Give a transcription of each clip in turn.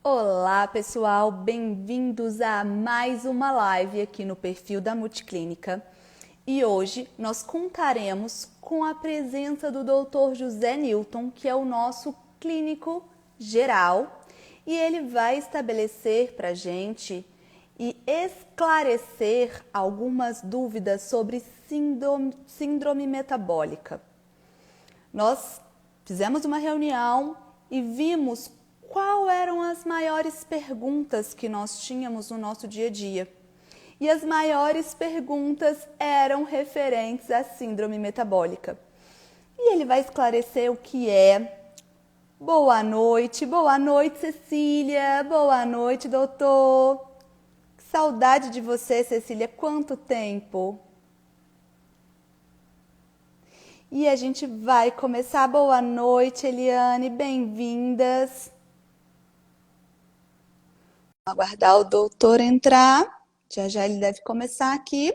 Olá, pessoal, bem-vindos a mais uma live aqui no perfil da Multiclínica. E hoje nós contaremos com a presença do Dr. José Newton, que é o nosso clínico geral, e ele vai estabelecer para a gente e esclarecer algumas dúvidas sobre síndrome metabólica. Nós fizemos uma reunião e vimos quais eram as maiores perguntas que nós tínhamos no nosso dia a dia. E as maiores perguntas eram referentes à síndrome metabólica. E ele vai esclarecer o que é. Boa noite, Cecília. Boa noite, doutor. Que saudade de você, Cecília. Quanto tempo? E a gente vai começar. Boa noite, Eliane. Bem-vindas. Aguardar o doutor entrar. Já já ele deve começar aqui.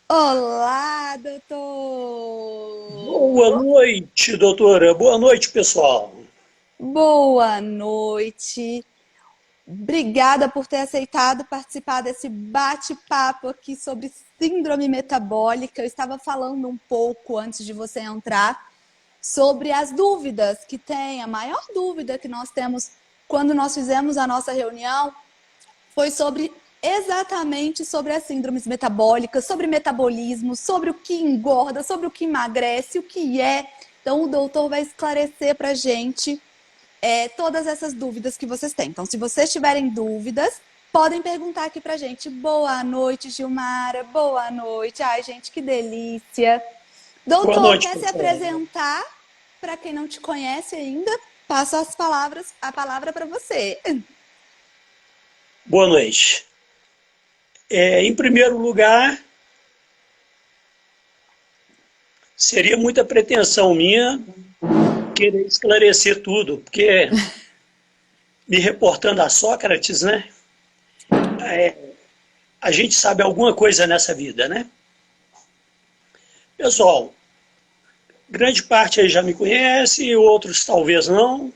Olá, doutor! Boa noite, doutora. Boa noite, pessoal. Boa noite. Obrigada por ter aceitado participar desse bate-papo aqui sobre síndrome metabólica. Eu estava falando um pouco antes de você entrar sobre as dúvidas que tem. A maior dúvida que nós temos quando nós fizemos a nossa reunião foi exatamente sobre as síndromes metabólicas, sobre metabolismo, sobre o que engorda, sobre o que emagrece, o que é. Então, o doutor vai esclarecer para a gente todas essas dúvidas que vocês têm. Então, se vocês tiverem dúvidas, podem perguntar aqui para a gente. Boa noite, Gilmara. Boa noite. Ai, gente, que delícia. Boa Doutor, noite, quer se pessoal. apresentar? Para quem não te conhece ainda, passo a palavra para você. Boa noite. Em primeiro lugar, seria muita pretensão minha querer esclarecer tudo, porque me reportando a Sócrates, né? A gente sabe alguma coisa nessa vida, né? Pessoal, grande parte aí já me conhece, outros talvez não.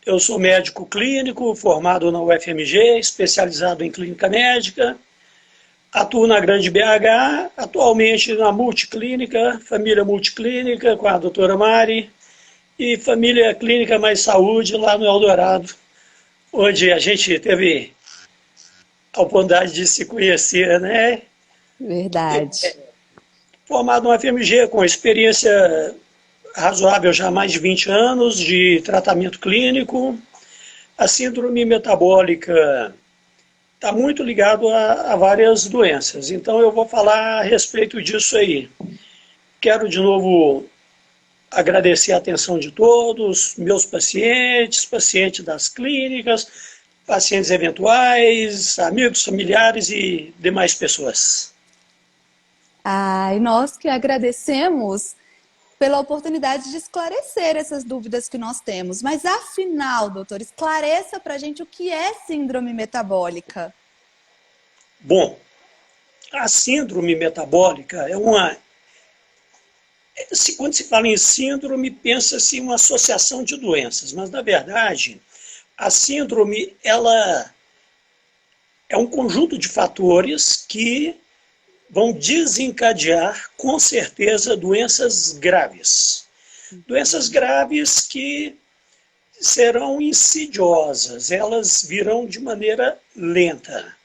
Eu sou médico clínico, formado na UFMG, especializado em clínica médica. Atuo na Grande BH, atualmente na Multiclínica, família Multiclínica, com a doutora Mari, e família Clínica Mais Saúde, lá no Eldorado, onde a gente teve a oportunidade de se conhecer, né? Verdade. Formado no UFMG, com experiência razoável já há mais de 20 anos de tratamento clínico. A síndrome metabólica está muito ligado a várias doenças. Então eu vou falar a respeito disso aí. Quero de novo agradecer a atenção de todos, meus pacientes, pacientes das clínicas, pacientes eventuais, amigos, familiares e demais pessoas. Ai, nós que agradecemos pela oportunidade de esclarecer essas dúvidas que nós temos. Mas afinal, doutor, esclareça para a gente o que é síndrome metabólica. Bom, a síndrome metabólica é uma... Quando se fala em síndrome, pensa-se em uma associação de doenças, mas, na verdade, a síndrome ela é um conjunto de fatores que vão desencadear, com certeza, doenças graves. Doenças graves que serão insidiosas, elas virão de maneira lenta.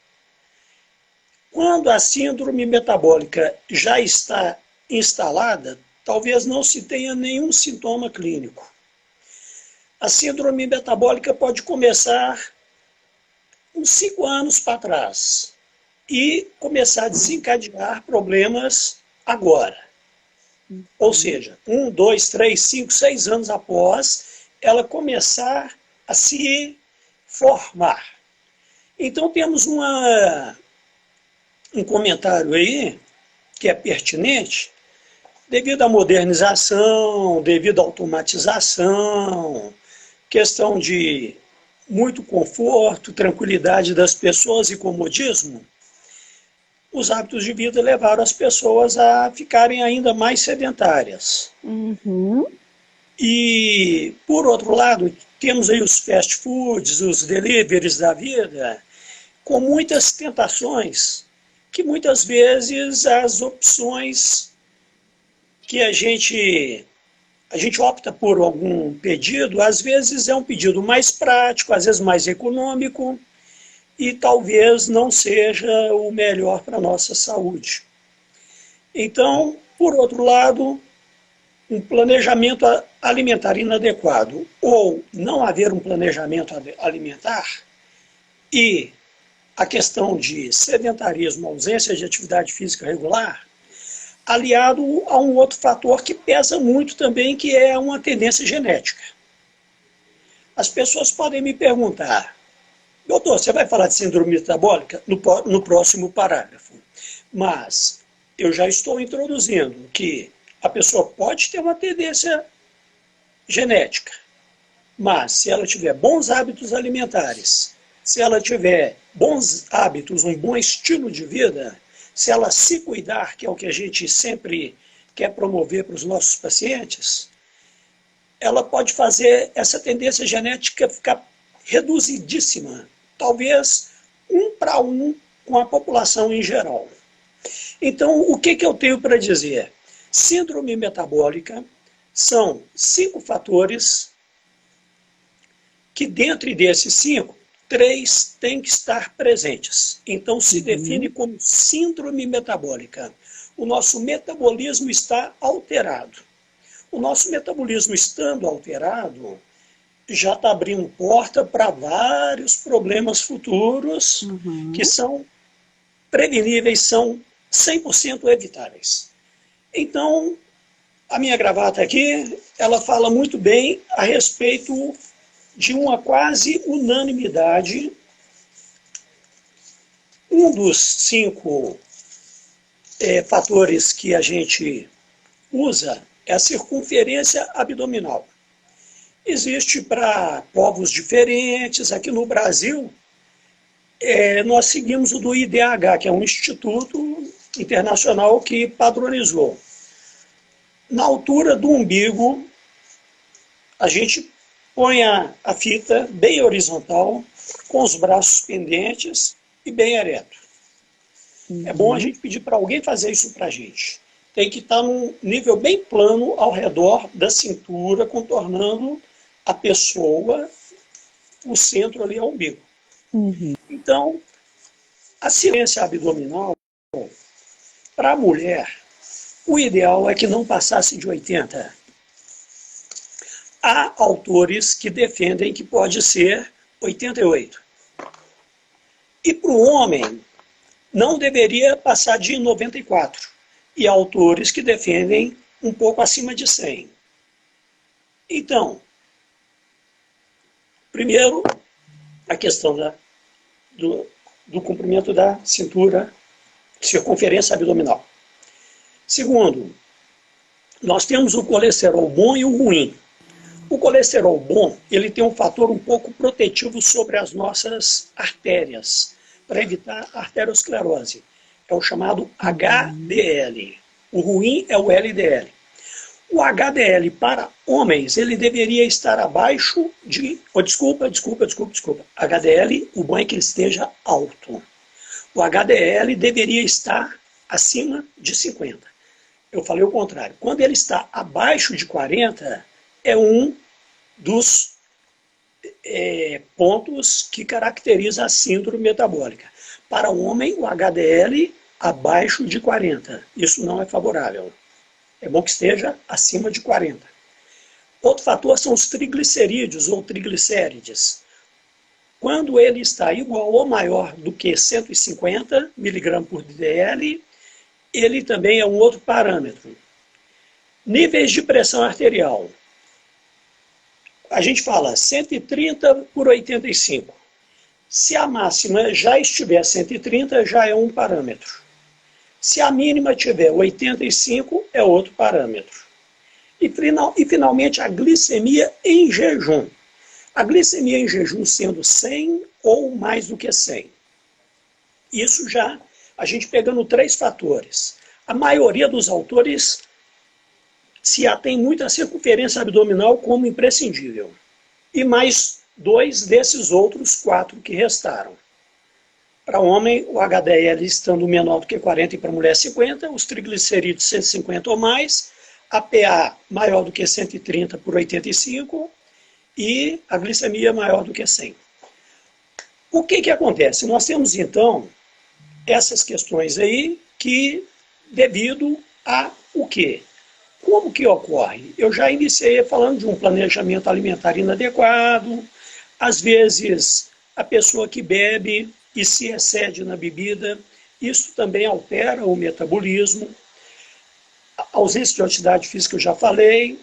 Quando a síndrome metabólica já está instalada, talvez não se tenha nenhum sintoma clínico. A síndrome metabólica pode começar uns 5 anos para trás e começar a desencadear problemas agora. Ou seja, 1, 2, 3, 5, 6 anos após ela começar a se formar. Então temos um comentário aí que é pertinente, devido à modernização, devido à automatização, questão de muito conforto, tranquilidade das pessoas e comodismo, os hábitos de vida levaram as pessoas a ficarem ainda mais sedentárias. Uhum. E, por outro lado, temos aí os fast foods, os deliveries da vida, com muitas tentações, que muitas vezes as opções que a gente opta por algum pedido, às vezes é um pedido mais prático, às vezes mais econômico, e talvez não seja o melhor para a nossa saúde. Então, por outro lado, um planejamento alimentar inadequado ou não haver um planejamento alimentar e a questão de sedentarismo, ausência de atividade física regular, aliado a um outro fator que pesa muito também, que é uma tendência genética. As pessoas podem me perguntar, doutor, você vai falar de síndrome metabólica no próximo parágrafo, mas eu já estou introduzindo que a pessoa pode ter uma tendência genética, mas se ela tiver bons hábitos alimentares, se ela tiver bons hábitos, um bom estilo de vida, se ela se cuidar, que é o que a gente sempre quer promover para os nossos pacientes, ela pode fazer essa tendência genética ficar reduzidíssima, talvez 1 para 1 com a população em geral. Então, o que eu tenho para dizer? Síndrome metabólica são 5 fatores que, dentre desses 5, 3 têm que estar presentes. Então, se define como síndrome metabólica. O nosso metabolismo está alterado. O nosso metabolismo estando alterado, já está abrindo porta para vários problemas futuros que são preveníveis, são 100% evitáveis. Então, a minha gravata aqui, ela fala muito bem a respeito de uma quase unanimidade. Um dos 5 fatores que a gente usa é a circunferência abdominal. Existe para povos diferentes. Aqui no Brasil, nós seguimos o do IDH, que é um instituto internacional que padronizou. Na altura do umbigo, a gente põe a fita bem horizontal, com os braços pendentes e bem ereto. É bom a gente pedir para alguém fazer isso para a gente. Tem que estar num nível bem plano ao redor da cintura, contornando a pessoa, o centro ali é o umbigo. Então, a circunferência abdominal, para a mulher, o ideal é que não passasse de 80. Há autores que defendem que pode ser 88. E para o homem, não deveria passar de 94. E há autores que defendem um pouco acima de 100. Então, primeiro, a questão do comprimento da cintura, circunferência abdominal. Segundo, nós temos o colesterol bom e o ruim. O colesterol bom, ele tem um fator um pouco protetivo sobre as nossas artérias, para evitar a arteriosclerose. É o chamado HDL. O ruim é o LDL. O HDL para homens, ele deveria estar abaixo de... Desculpa. HDL, o bom é que ele esteja alto. O HDL deveria estar acima de 50. Eu falei o contrário. Quando ele está abaixo de 40, é um dos pontos que caracteriza a síndrome metabólica. Para o homem, o HDL abaixo de 40. Isso não é favorável. É bom que esteja acima de 40. Outro fator são os triglicerídeos ou triglicérides. Quando ele está igual ou maior do que 150 mg por dl, ele também é um outro parâmetro. Níveis de pressão arterial. A gente fala 130 por 85. Se a máxima já estiver 130, já é um parâmetro. Se a mínima tiver 85, é outro parâmetro. E finalmente, a glicemia em jejum. A glicemia em jejum sendo 100 ou mais do que 100. Isso já a gente pegando 3 fatores. A maioria dos autores se atém muito à circunferência abdominal como imprescindível. E mais 2 desses outros 4 que restaram. Para homem, o HDL estando menor do que 40 e para mulher 50, os triglicerídeos 150 ou mais, a PA maior do que 130 por 85 e a glicemia maior do que 100. O que acontece? Nós temos, então, essas questões aí que, devido a o quê? Como que ocorre? Eu já iniciei falando de um planejamento alimentar inadequado, às vezes a pessoa que bebe e se excede na bebida, isso também altera o metabolismo, a ausência de atividade física eu já falei,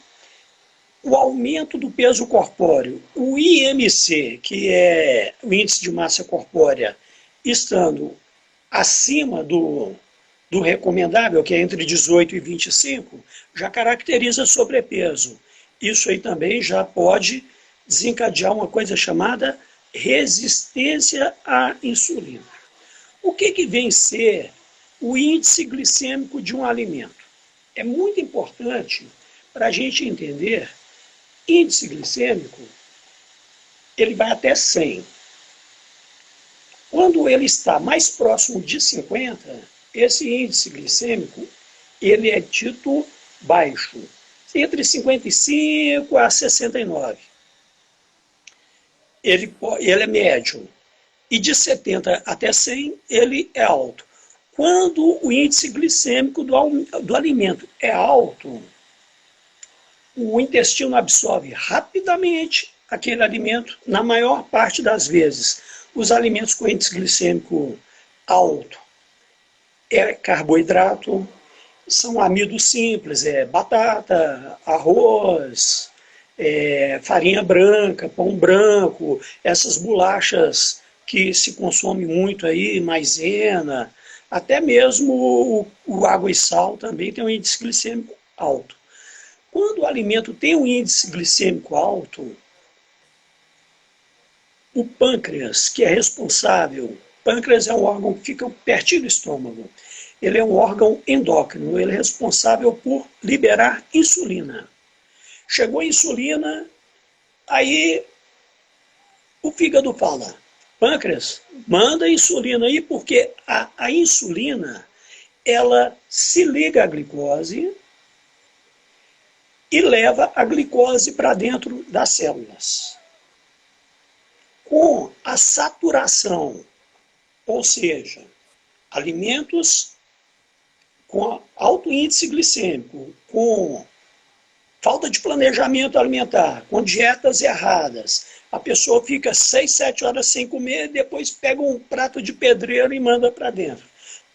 o aumento do peso corpóreo, o IMC, que é o índice de massa corpórea, estando acima do recomendável, que é entre 18 e 25, já caracteriza sobrepeso. Isso aí também já pode desencadear uma coisa chamada resistência à insulina. O que vem ser o índice glicêmico de um alimento? É muito importante para a gente entender. Índice glicêmico, ele vai até 100. Quando ele está mais próximo de 50, esse índice glicêmico, ele é dito baixo, entre 55 a 69. Ele é médio. E de 70 até 100, ele é alto. Quando o índice glicêmico do alimento é alto, o intestino absorve rapidamente aquele alimento, na maior parte das vezes. Os alimentos com índice glicêmico alto é carboidrato, são amidos simples, é batata, arroz, farinha branca, pão branco, essas bolachas que se consome muito aí, maisena, até mesmo o água e sal também tem um índice glicêmico alto. Quando o alimento tem um índice glicêmico alto, o pâncreas, que é responsável, pâncreas é um órgão que fica pertinho do estômago, ele é um órgão endócrino, ele é responsável por liberar insulina. Chegou a insulina, aí o fígado fala, pâncreas, manda insulina aí, porque a insulina, ela se liga à glicose e leva a glicose para dentro das células. Com a saturação, ou seja, alimentos com alto índice glicêmico, com falta de planejamento alimentar, com dietas erradas, a pessoa fica 6, 7 horas sem comer, depois pega um prato de pedreiro e manda para dentro.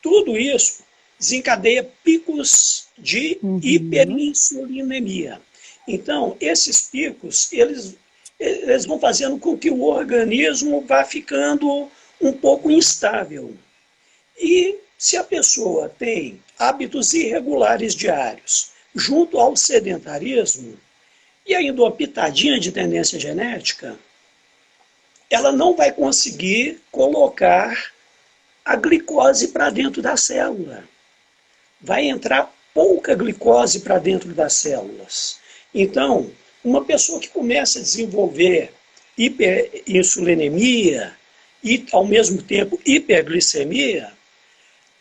Tudo isso desencadeia picos de hiperinsulinemia. Então, esses picos, eles vão fazendo com que o organismo vá ficando um pouco instável. E se a pessoa tem hábitos irregulares diários, junto ao sedentarismo, e ainda uma pitadinha de tendência genética, ela não vai conseguir colocar a glicose para dentro da célula. Vai entrar pouca glicose para dentro das células. Então, uma pessoa que começa a desenvolver hiperinsulinemia e, ao mesmo tempo, hiperglicemia,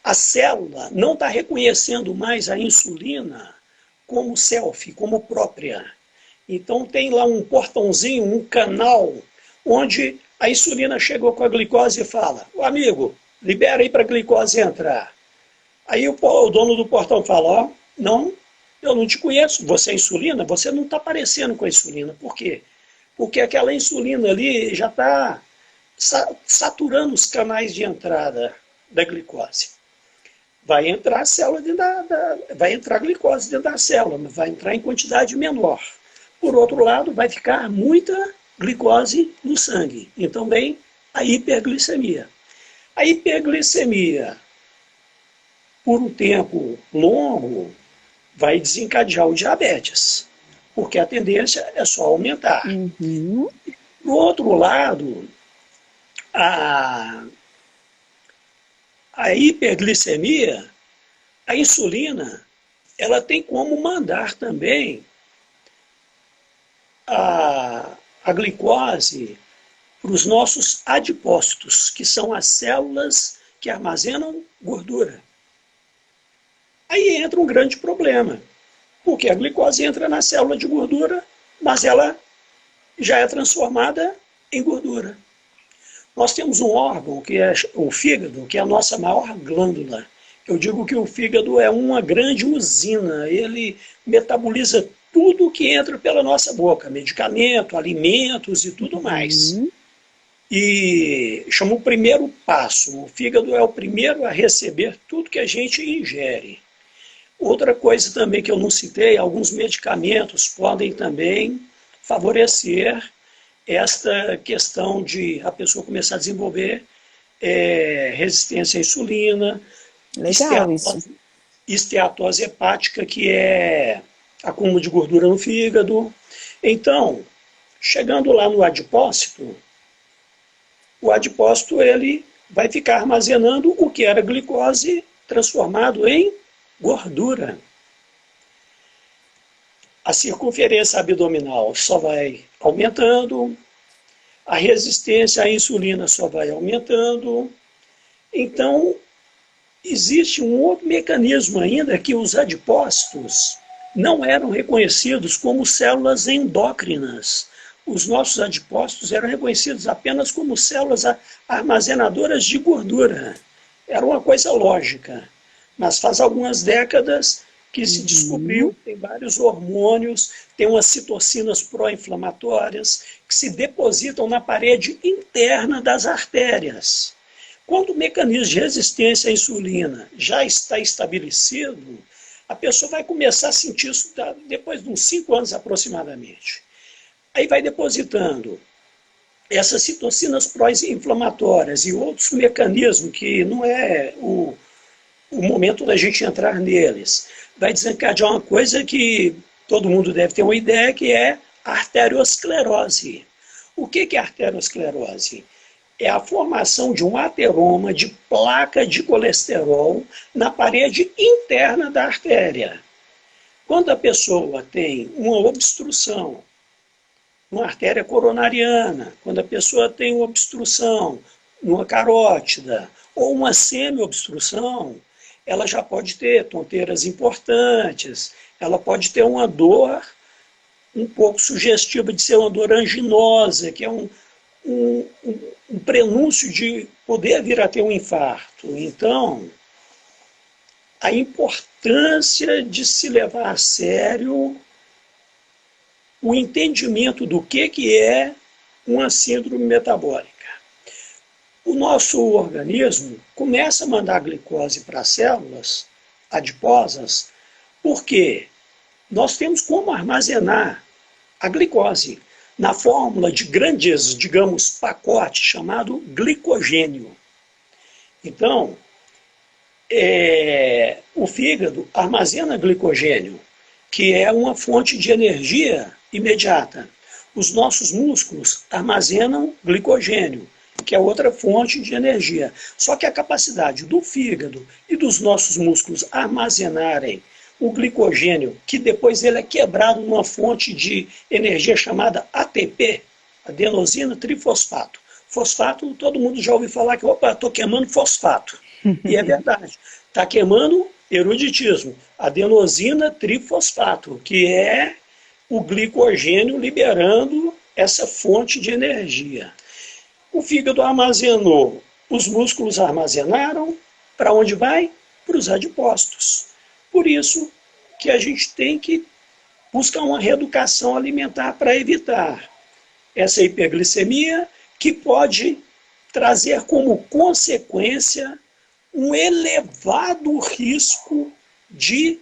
a célula não está reconhecendo mais a insulina como self, como própria. Então tem lá um portãozinho, um canal, onde a insulina chegou com a glicose e fala, amigo, libera aí para a glicose entrar. Aí o dono do portão fala, ó, não, eu não te conheço, você é insulina? Você não está parecendo com a insulina. Por quê? Porque aquela insulina ali já está saturando os canais de entrada da glicose. Vai entrar a célula vai entrar a glicose dentro da célula, mas vai entrar em quantidade menor. Por outro lado, vai ficar muita glicose no sangue. Então vem a hiperglicemia. A hiperglicemia, por um tempo longo, vai desencadear o diabetes, porque a tendência é só aumentar. Por outro lado, a hiperglicemia, a insulina, ela tem como mandar também a glicose para os nossos adipócitos, que são as células que armazenam gordura. Aí entra um grande problema, porque a glicose entra na célula de gordura, mas ela já é transformada em gordura. Nós temos um órgão, que é o fígado, que é a nossa maior glândula. Eu digo que o fígado é uma grande usina, ele metaboliza tudo que entra pela nossa boca, medicamento, alimentos e tudo mais. E chama o primeiro passo, o fígado é o primeiro a receber tudo que a gente ingere. Outra coisa também que eu não citei, alguns medicamentos podem também favorecer esta questão de a pessoa começar a desenvolver resistência à insulina, Legal isso. esteatose hepática, que é acúmulo de gordura no fígado. Então, chegando lá no adipócito, o adipócito ele vai ficar armazenando o que era glicose transformado em gordura. A circunferência abdominal só vai aumentando, a resistência à insulina só vai aumentando. Então, existe um outro mecanismo ainda que os adipócitos não eram reconhecidos como células endócrinas. Os nossos adipócitos eram reconhecidos apenas como células armazenadoras de gordura. Era uma coisa lógica. Mas faz algumas décadas que se descobriu que tem vários hormônios, tem umas citocinas pró-inflamatórias que se depositam na parede interna das artérias. Quando o mecanismo de resistência à insulina já está estabelecido, a pessoa vai começar a sentir isso depois de uns 5 anos aproximadamente. Aí vai depositando essas citocinas pró-inflamatórias e outros mecanismos que não é o momento da gente entrar neles. Vai desencadear uma coisa que todo mundo deve ter uma ideia, que é a arteriosclerose. O que é a arteriosclerose? É a formação de um ateroma de placa de colesterol na parede interna da artéria. Quando a pessoa tem uma obstrução, uma artéria coronariana, quando a pessoa tem uma obstrução numa carótida ou uma semi-obstrução, ela já pode ter tonteiras importantes, ela pode ter uma dor um pouco sugestiva de ser uma dor anginosa, que é um prenúncio de poder vir a ter um infarto. Então, a importância de se levar a sério o entendimento do que é uma síndrome metabólica. O nosso organismo começa a mandar glicose para as células adiposas porque nós temos como armazenar a glicose na fórmula de grandes, digamos, pacotes chamado glicogênio. Então, o fígado armazena glicogênio, que é uma fonte de energia imediata. Os nossos músculos armazenam glicogênio, que é outra fonte de energia. Só que a capacidade do fígado e dos nossos músculos armazenarem o glicogênio, que depois ele é quebrado numa fonte de energia chamada ATP, adenosina trifosfato. Fosfato, todo mundo já ouviu falar que, opa, estou queimando fosfato. E é verdade. Está queimando eruditismo, adenosina trifosfato, que é o glicogênio liberando essa fonte de energia. O fígado armazenou, os músculos armazenaram, para onde vai? Para os adipócitos. Por isso que a gente tem que buscar uma reeducação alimentar para evitar essa hiperglicemia, que pode trazer como consequência um elevado risco de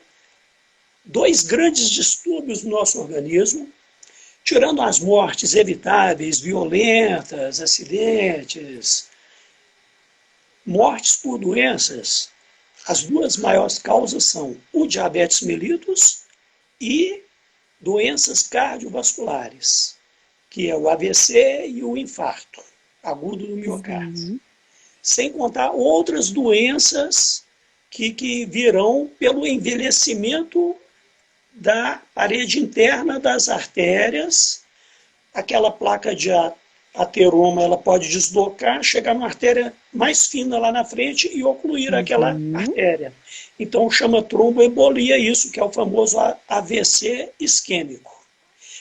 2 grandes distúrbios no nosso organismo, tirando as mortes evitáveis, violentas, acidentes, mortes por doenças. As 2 maiores causas são o diabetes mellitus e doenças cardiovasculares, que é o AVC e o infarto agudo do miocárdio. sem contar outras doenças que virão pelo envelhecimento da parede interna das artérias. Aquela placa de ateroma, ela pode deslocar, chegar numa artéria mais fina lá na frente e ocluir aquela artéria. Então chama tromboembolia isso, que é o famoso AVC isquêmico.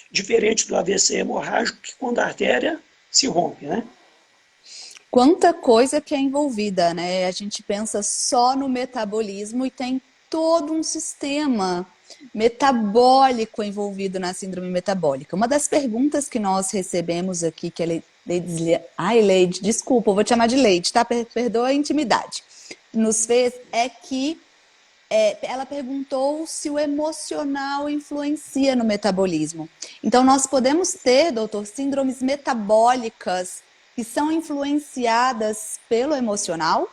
Diferente do AVC hemorrágico, que quando a artéria se rompe, né? Quanta coisa que é envolvida, né? A gente pensa só no metabolismo e tem todo um sistema metabólico envolvido na síndrome metabólica. Uma das perguntas que nós recebemos aqui, que a Leide, desculpa, eu vou te chamar de Leide, tá? Perdoa a intimidade. Nos fez é que ela perguntou se o emocional influencia no metabolismo. Então, nós podemos ter, doutor, síndromes metabólicas que são influenciadas pelo emocional?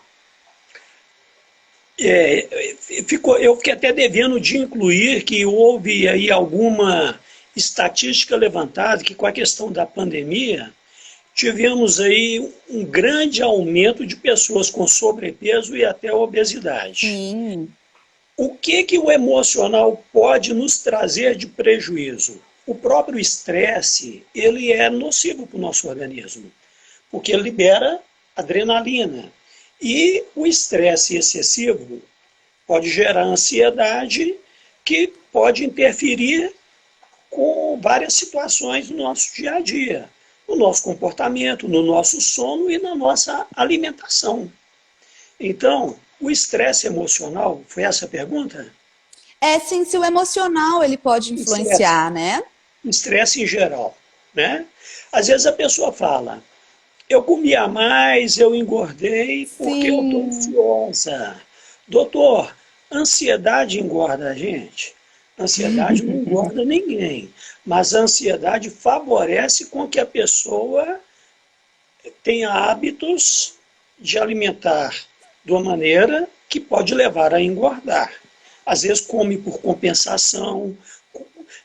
Eu fiquei até devendo de incluir que houve aí alguma estatística levantada que com a questão da pandemia tivemos aí um grande aumento de pessoas com sobrepeso e até obesidade. Sim. O que o emocional pode nos trazer de prejuízo? O próprio estresse, ele é nocivo para o nosso organismo, porque ele libera adrenalina. E o estresse excessivo pode gerar ansiedade, que pode interferir com várias situações no nosso dia a dia, no nosso comportamento, no nosso sono e na nossa alimentação. Então, o estresse emocional, foi essa a pergunta? Sim, se o emocional ele pode influenciar, né? Estresse em geral, né? Às vezes a pessoa fala, eu comia mais, eu engordei porque eu estou ansiosa. Doutor, ansiedade engorda a gente? Ansiedade não engorda ninguém, mas a ansiedade favorece com que a pessoa tenha hábitos de alimentar de uma maneira que pode levar a engordar. Às vezes come por compensação,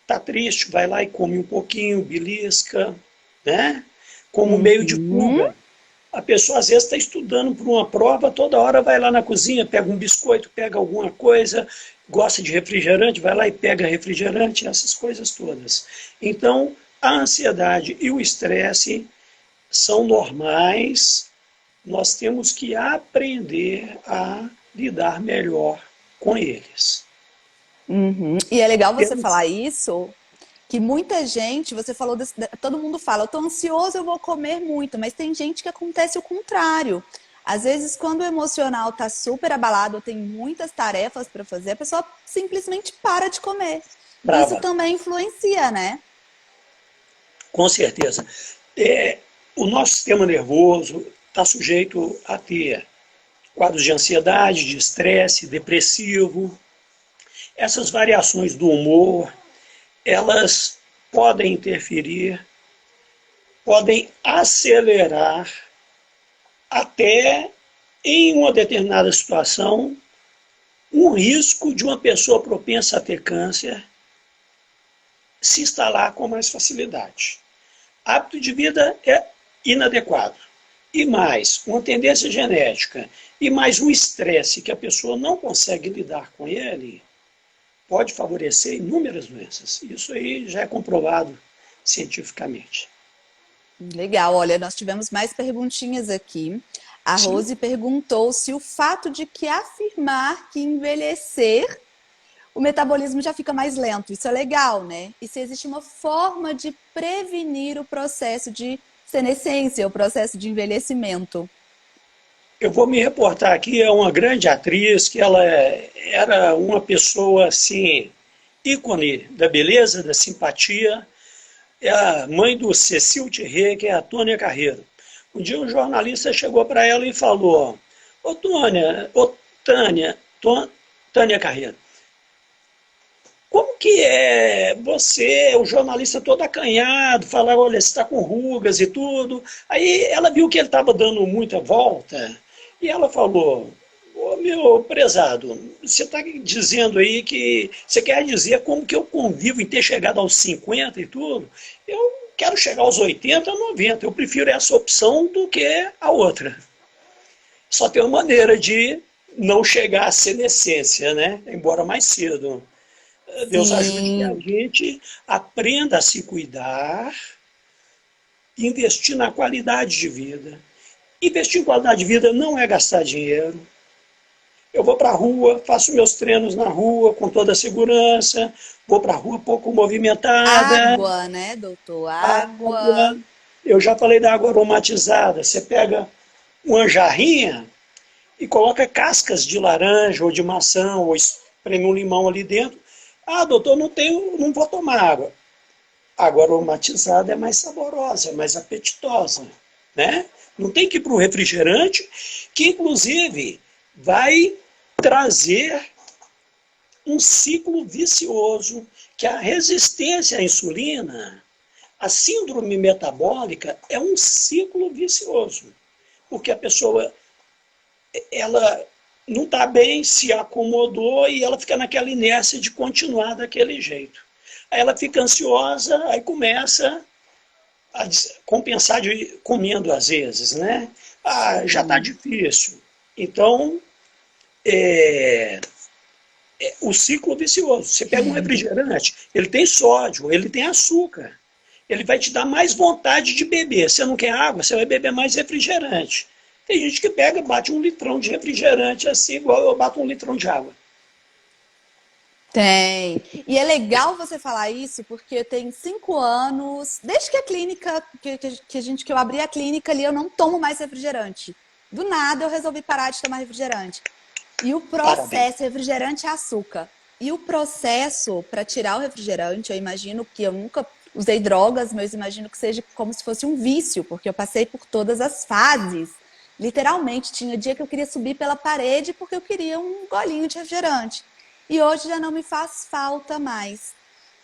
está triste, vai lá e come um pouquinho, belisca, né? Como meio de fuga. A pessoa às vezes está estudando para uma prova, toda hora vai lá na cozinha, pega um biscoito, pega alguma coisa, gosta de refrigerante, vai lá e pega refrigerante, essas coisas todas. Então, a ansiedade e o estresse são normais, nós temos que aprender a lidar melhor com eles. E é legal você falar isso, que muita gente, você falou, todo mundo fala, eu tô ansioso, eu vou comer muito, mas tem gente que acontece o contrário. Às vezes, quando o emocional tá super abalado, ou tem muitas tarefas para fazer, a pessoa simplesmente para de comer. Brava. Isso também influencia, né? Com certeza. O nosso sistema nervoso está sujeito a ter quadros de ansiedade, de estresse, depressivo. Essas variações do humor, elas podem interferir, podem acelerar até, em uma determinada situação, um risco de uma pessoa propensa a ter câncer se instalar com mais facilidade. Hábito de vida é inadequado. E mais, uma tendência genética e mais um estresse que a pessoa não consegue lidar com ele, pode favorecer inúmeras doenças. Isso aí já é comprovado cientificamente. Legal, olha, nós tivemos mais perguntinhas aqui. A Rose perguntou se o fato de que afirmar que envelhecer, o metabolismo já fica mais lento. Isso é legal, né? E se existe uma forma de prevenir o processo de senescência, o processo de envelhecimento. Eu vou me reportar aqui a uma grande atriz que ela era uma pessoa assim, ícone da beleza, da simpatia. É a mãe do Cecil Thierry, que é a Tônia Carreiro. Um dia um jornalista chegou para ela e falou, Tânia Carreiro, como que é você, o jornalista todo acanhado, falar, olha, você está com rugas e tudo. Aí ela viu que ele estava dando muita volta e ela falou, meu prezado, você está dizendo aí que você quer dizer como que eu convivo em ter chegado aos 50 e tudo? Eu quero chegar aos 80, 90. Eu prefiro essa opção do que a outra. Só tem uma maneira de não chegar à senescência, né? Embora mais cedo. Deus ajude que a Sim, gente aprenda a se cuidar, investir na qualidade de vida. Investir em qualidade de vida não é gastar dinheiro. Eu vou para a rua, faço meus treinos na rua com toda a segurança, vou para a rua pouco movimentada, água, né, doutor? Água. água. Eu já falei da água aromatizada. Você pega uma jarrinha e coloca cascas de laranja ou de maçã ou espreme um limão ali dentro. Ah, doutor, não tenho, não vou tomar água. Água aromatizada é mais saborosa, é mais apetitosa, né? Não tem que ir para o refrigerante, que inclusive vai trazer um ciclo vicioso, que a resistência à insulina, a síndrome metabólica é um ciclo vicioso, porque a pessoa ela não está bem, se acomodou e ela fica naquela inércia de continuar daquele jeito. Aí ela fica ansiosa, aí começa a compensar comendo às vezes, né? Ah, já está difícil. Então, o ciclo vicioso. Você pega um refrigerante, ele tem sódio, ele tem açúcar. Ele vai te dar mais vontade de beber. Você não quer água, você vai beber mais refrigerante. Tem gente que pega, bate um litrão de refrigerante assim, igual eu bato um litrão de água. Tem. E é legal você falar isso, porque tem 5 anos, desde que a clínica, que eu abri a clínica ali, eu não tomo mais refrigerante. Do nada eu resolvi parar de tomar refrigerante. E o Parabéns. processo, refrigerante é açúcar. E o processo para tirar o refrigerante, eu imagino que eu nunca usei drogas, mas eu imagino que seja como se fosse um vício, porque eu passei por todas as fases. Literalmente, tinha dia que eu queria subir pela parede porque eu queria um golinho de refrigerante. E hoje já não me faz falta mais.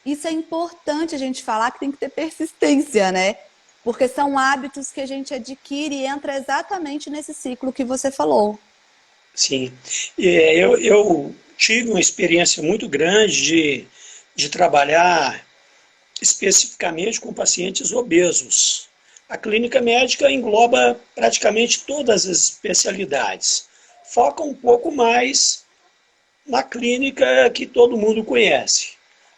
Isso é importante a gente falar que tem que ter persistência, né? Porque são hábitos que a gente adquire e entra exatamente nesse ciclo que você falou. Sim. Eu tive uma experiência muito grande de trabalhar especificamente com pacientes obesos. A clínica médica engloba praticamente todas as especialidades. Foca um pouco mais na clínica que todo mundo conhece.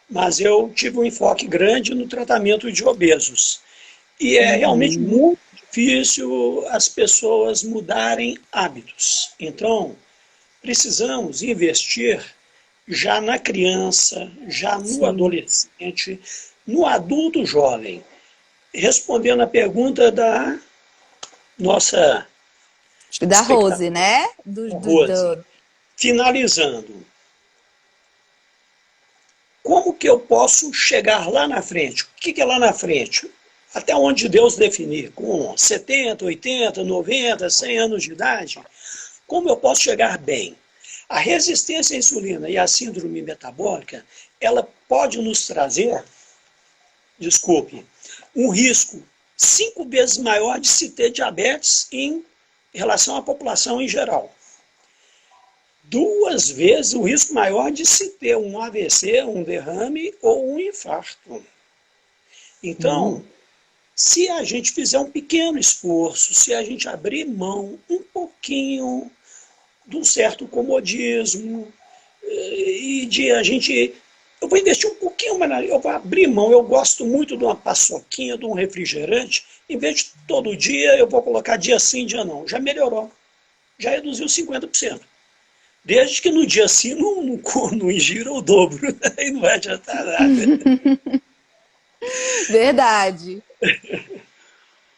Mas eu tive um enfoque grande no tratamento de obesos. E é realmente Uhum. muito difícil as pessoas mudarem hábitos. Então, precisamos investir já na criança, já no Sim. adolescente, no adulto jovem. Respondendo a pergunta da nossa Acho que da Rose, espectadora né? Rose, finalizando, como que eu posso chegar lá na frente? O que é lá na frente? Até onde Deus definir, com 70, 80, 90, 100 anos de idade, como eu posso chegar bem? A resistência à insulina e a síndrome metabólica, ela pode nos trazer, desculpe, um risco 5 vezes maior de se ter diabetes em relação à população em geral. 2 vezes o risco maior de se ter um AVC, um derrame ou um infarto. Então, Hum. se a gente fizer um pequeno esforço, se a gente abrir mão um pouquinho de um certo comodismo e de a gente. Eu vou investir um pouquinho mais, eu vou abrir mão. Eu gosto muito de uma paçoquinha, de um refrigerante. Em vez de todo dia, eu vou colocar dia sim, dia não. Já melhorou. Já reduziu 50%. Desde que no dia sim não ingira o dobro. Aí não vai adiantar nada. Verdade.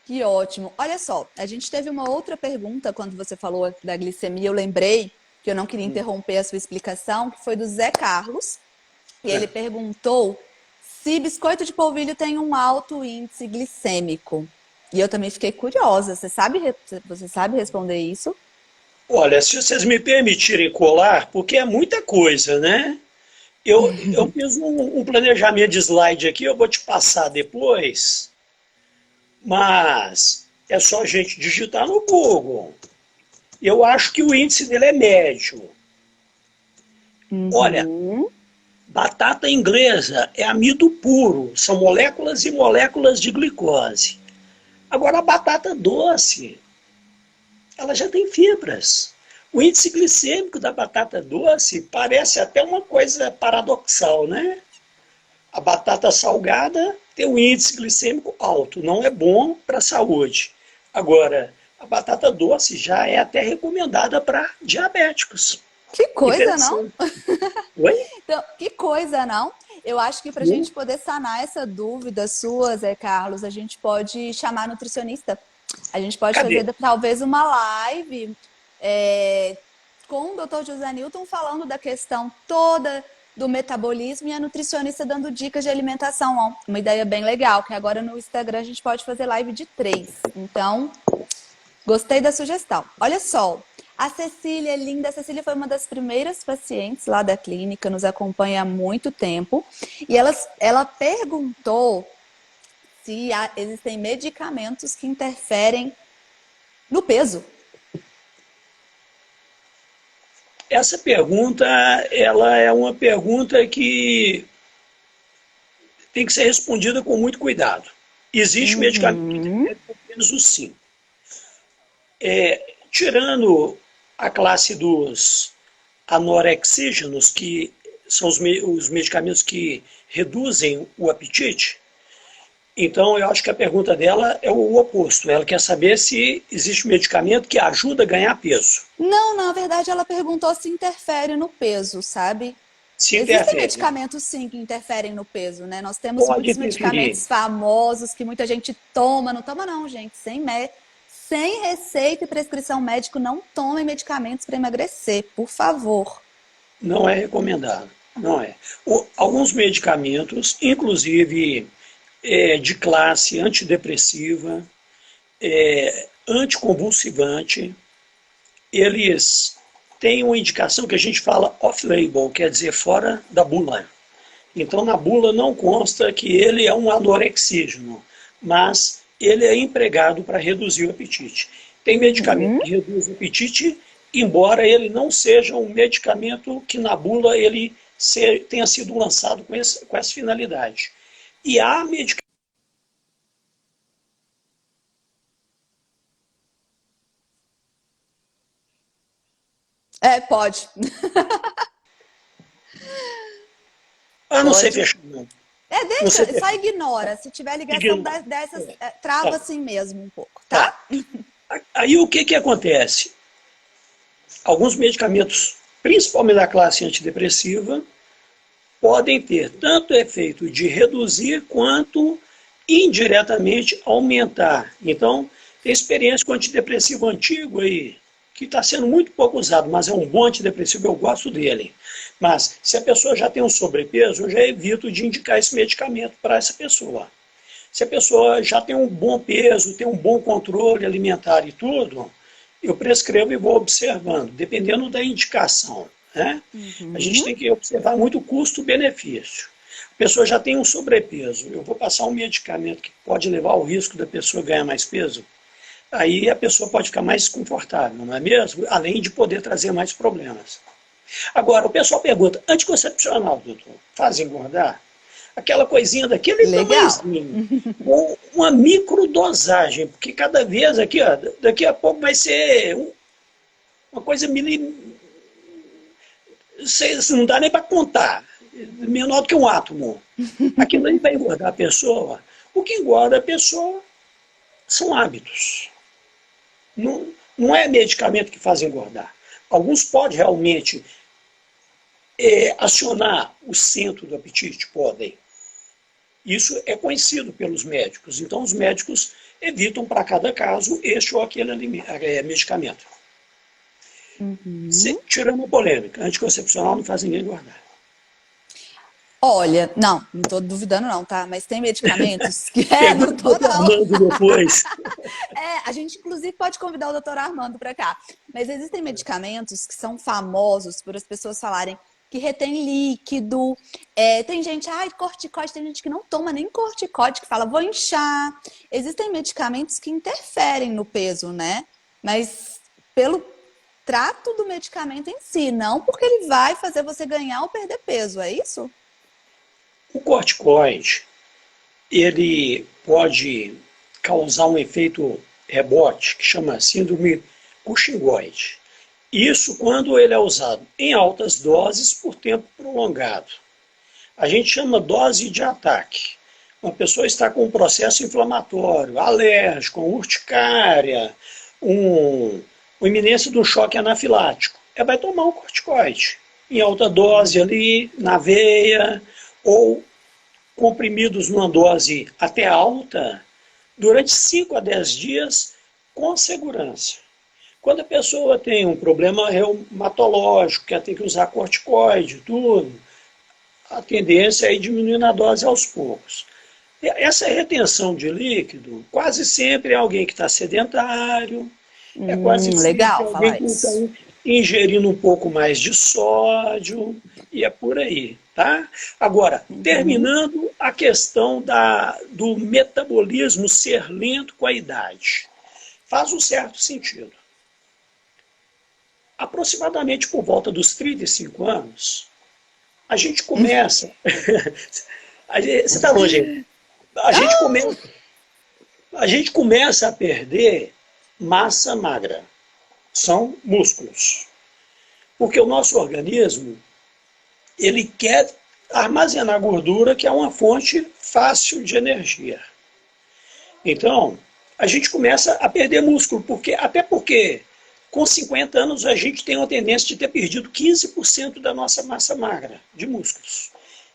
Que ótimo. Olha só, a gente teve uma outra pergunta quando você falou da glicemia. Eu lembrei que eu não queria interromper a sua explicação, que foi do Zé Carlos. E ele perguntou se biscoito de polvilho tem um alto índice glicêmico. E eu também fiquei curiosa. Você sabe responder isso? Olha, se vocês me permitirem colar, porque é muita coisa, né? Eu fiz um planejamento de slide aqui, eu vou te passar depois, mas é só a gente digitar no Google. Eu acho que o índice dele é médio. Olha, Uhum. batata inglesa é amido puro, são moléculas e moléculas de glicose. Agora, a batata doce ela já tem fibras. O índice glicêmico da batata doce parece até uma coisa paradoxal, né? A batata salgada tem um índice glicêmico alto, não é bom para a saúde. Agora, a batata doce já é até recomendada para diabéticos. Que coisa, não? Interessante. Oi? Então, que coisa, não? Eu acho que para a gente poder sanar essa dúvida sua, Zé Carlos, a gente pode chamar nutricionista. A gente pode Cadê? fazer talvez uma live com o Dr. José Newton falando da questão toda do metabolismo e a nutricionista dando dicas de alimentação. Ó. Uma ideia bem legal, que agora no Instagram a gente pode fazer live de 3. Então, gostei da sugestão. Olha só, a Cecília, linda, a Cecília foi uma das primeiras pacientes lá da clínica, nos acompanha há muito tempo, e ela perguntou se existem medicamentos que interferem no peso. Essa pergunta, ela é uma pergunta que tem que ser respondida com muito cuidado. Existe medicamento que interfere com o peso, sim. Tirando a classe dos anorexígenos, que são os medicamentos que reduzem o apetite, então eu acho que a pergunta dela é o oposto. Ela quer saber se existe medicamento que ajuda a ganhar peso. Não, na verdade ela perguntou se interfere no peso, sabe? Se Existem interfere. medicamentos, sim, que interferem no peso, né? Nós temos Pode muitos interferir. medicamentos famosos que muita gente toma. Não toma não, gente. Sem receita e prescrição médica, não tomem medicamentos para emagrecer, por favor. Não é recomendado. Não é. Alguns medicamentos, inclusive de classe antidepressiva, anticonvulsivante, eles têm uma indicação que a gente fala off-label, quer dizer, fora da bula. Então, na bula não consta que ele é um anorexígeno, mas ele é empregado para reduzir o apetite. Tem medicamento que reduz o apetite, embora ele não seja um medicamento que na bula ele tenha sido lançado com essa finalidade. E há medicamentos. Pode. Ah, não sei Pode. fechar, não. Não sei Deixa, só fechar. ignora. Se tiver ligação dessas, trava Tá. assim mesmo um pouco, Tá. tá? Aí o que acontece? Alguns medicamentos, principalmente da classe antidepressiva, podem ter tanto efeito de reduzir quanto indiretamente aumentar. Então, tem experiência com antidepressivo antigo aí, que está sendo muito pouco usado, mas é um bom antidepressivo, eu gosto dele. Mas se a pessoa já tem um sobrepeso, eu já evito de indicar esse medicamento para essa pessoa. Se a pessoa já tem um bom peso, tem um bom controle alimentar e tudo, eu prescrevo e vou observando, dependendo da indicação. Né? A gente tem que observar muito o custo-benefício. A pessoa já tem um sobrepeso, eu vou passar um medicamento que pode levar ao risco da pessoa ganhar mais peso, aí a pessoa pode ficar mais desconfortável, não é mesmo? Além de poder trazer mais problemas. Agora, o pessoal pergunta, anticoncepcional, doutor, faz engordar? Aquela coisinha daquele Legal. tamanhozinho, com uma microdosagem, porque cada vez aqui, ó, daqui a pouco vai ser uma coisa não dá nem para contar, menor do que um átomo. Aquilo aí vai engordar a pessoa. O que engorda a pessoa são hábitos. Não é medicamento que faz engordar. Alguns podem realmente acionar o centro do apetite, podem. Isso é conhecido pelos médicos. Então, os médicos evitam para cada caso este ou aquele medicamento. Tirando a polêmica, anticoncepcional não faz ninguém engordar. Olha, não tô duvidando não, tá? Mas tem medicamentos que... não tô Pergunta não. Armando depois. A gente inclusive pode convidar o doutor Armando para cá. Mas existem medicamentos que são famosos por as pessoas falarem que retém líquido. Tem gente, corticóide, tem gente que não toma nem corticóide, que fala, vou inchar. Existem medicamentos que interferem no peso, né? Mas pelo trato do medicamento em si, não porque ele vai fazer você ganhar ou perder peso, é isso? O corticoide, ele pode causar um efeito rebote, que chama síndrome o xingoide. Isso quando ele é usado em altas doses por tempo prolongado. A gente chama dose de ataque. Uma pessoa está com um processo inflamatório, alérgico, urticária, uma iminência de um choque anafilático. Ela vai tomar um corticoide em alta dose ali, na veia, ou comprimidos numa dose até alta, durante 5 a 10 dias, com segurança. Quando a pessoa tem um problema reumatológico, que ela tem que usar corticoide, tudo, a tendência é ir diminuindo a dose aos poucos. Essa retenção de líquido, quase sempre é alguém que está sedentário, é quase sempre Legal alguém falar que está isso. ingerindo um pouco mais de sódio, e é por aí. Tá? Agora, terminando a questão do metabolismo ser lento com a idade. Faz um certo sentido. Aproximadamente por volta dos 35 anos, a gente começa... Você está longe aí. A gente começa a perder massa magra. São músculos. Porque o nosso organismo, ele quer armazenar gordura, que é uma fonte fácil de energia. Então, a gente começa a perder músculo, até porque com 50 anos a gente tem uma tendência de ter perdido 15% da nossa massa magra de músculos.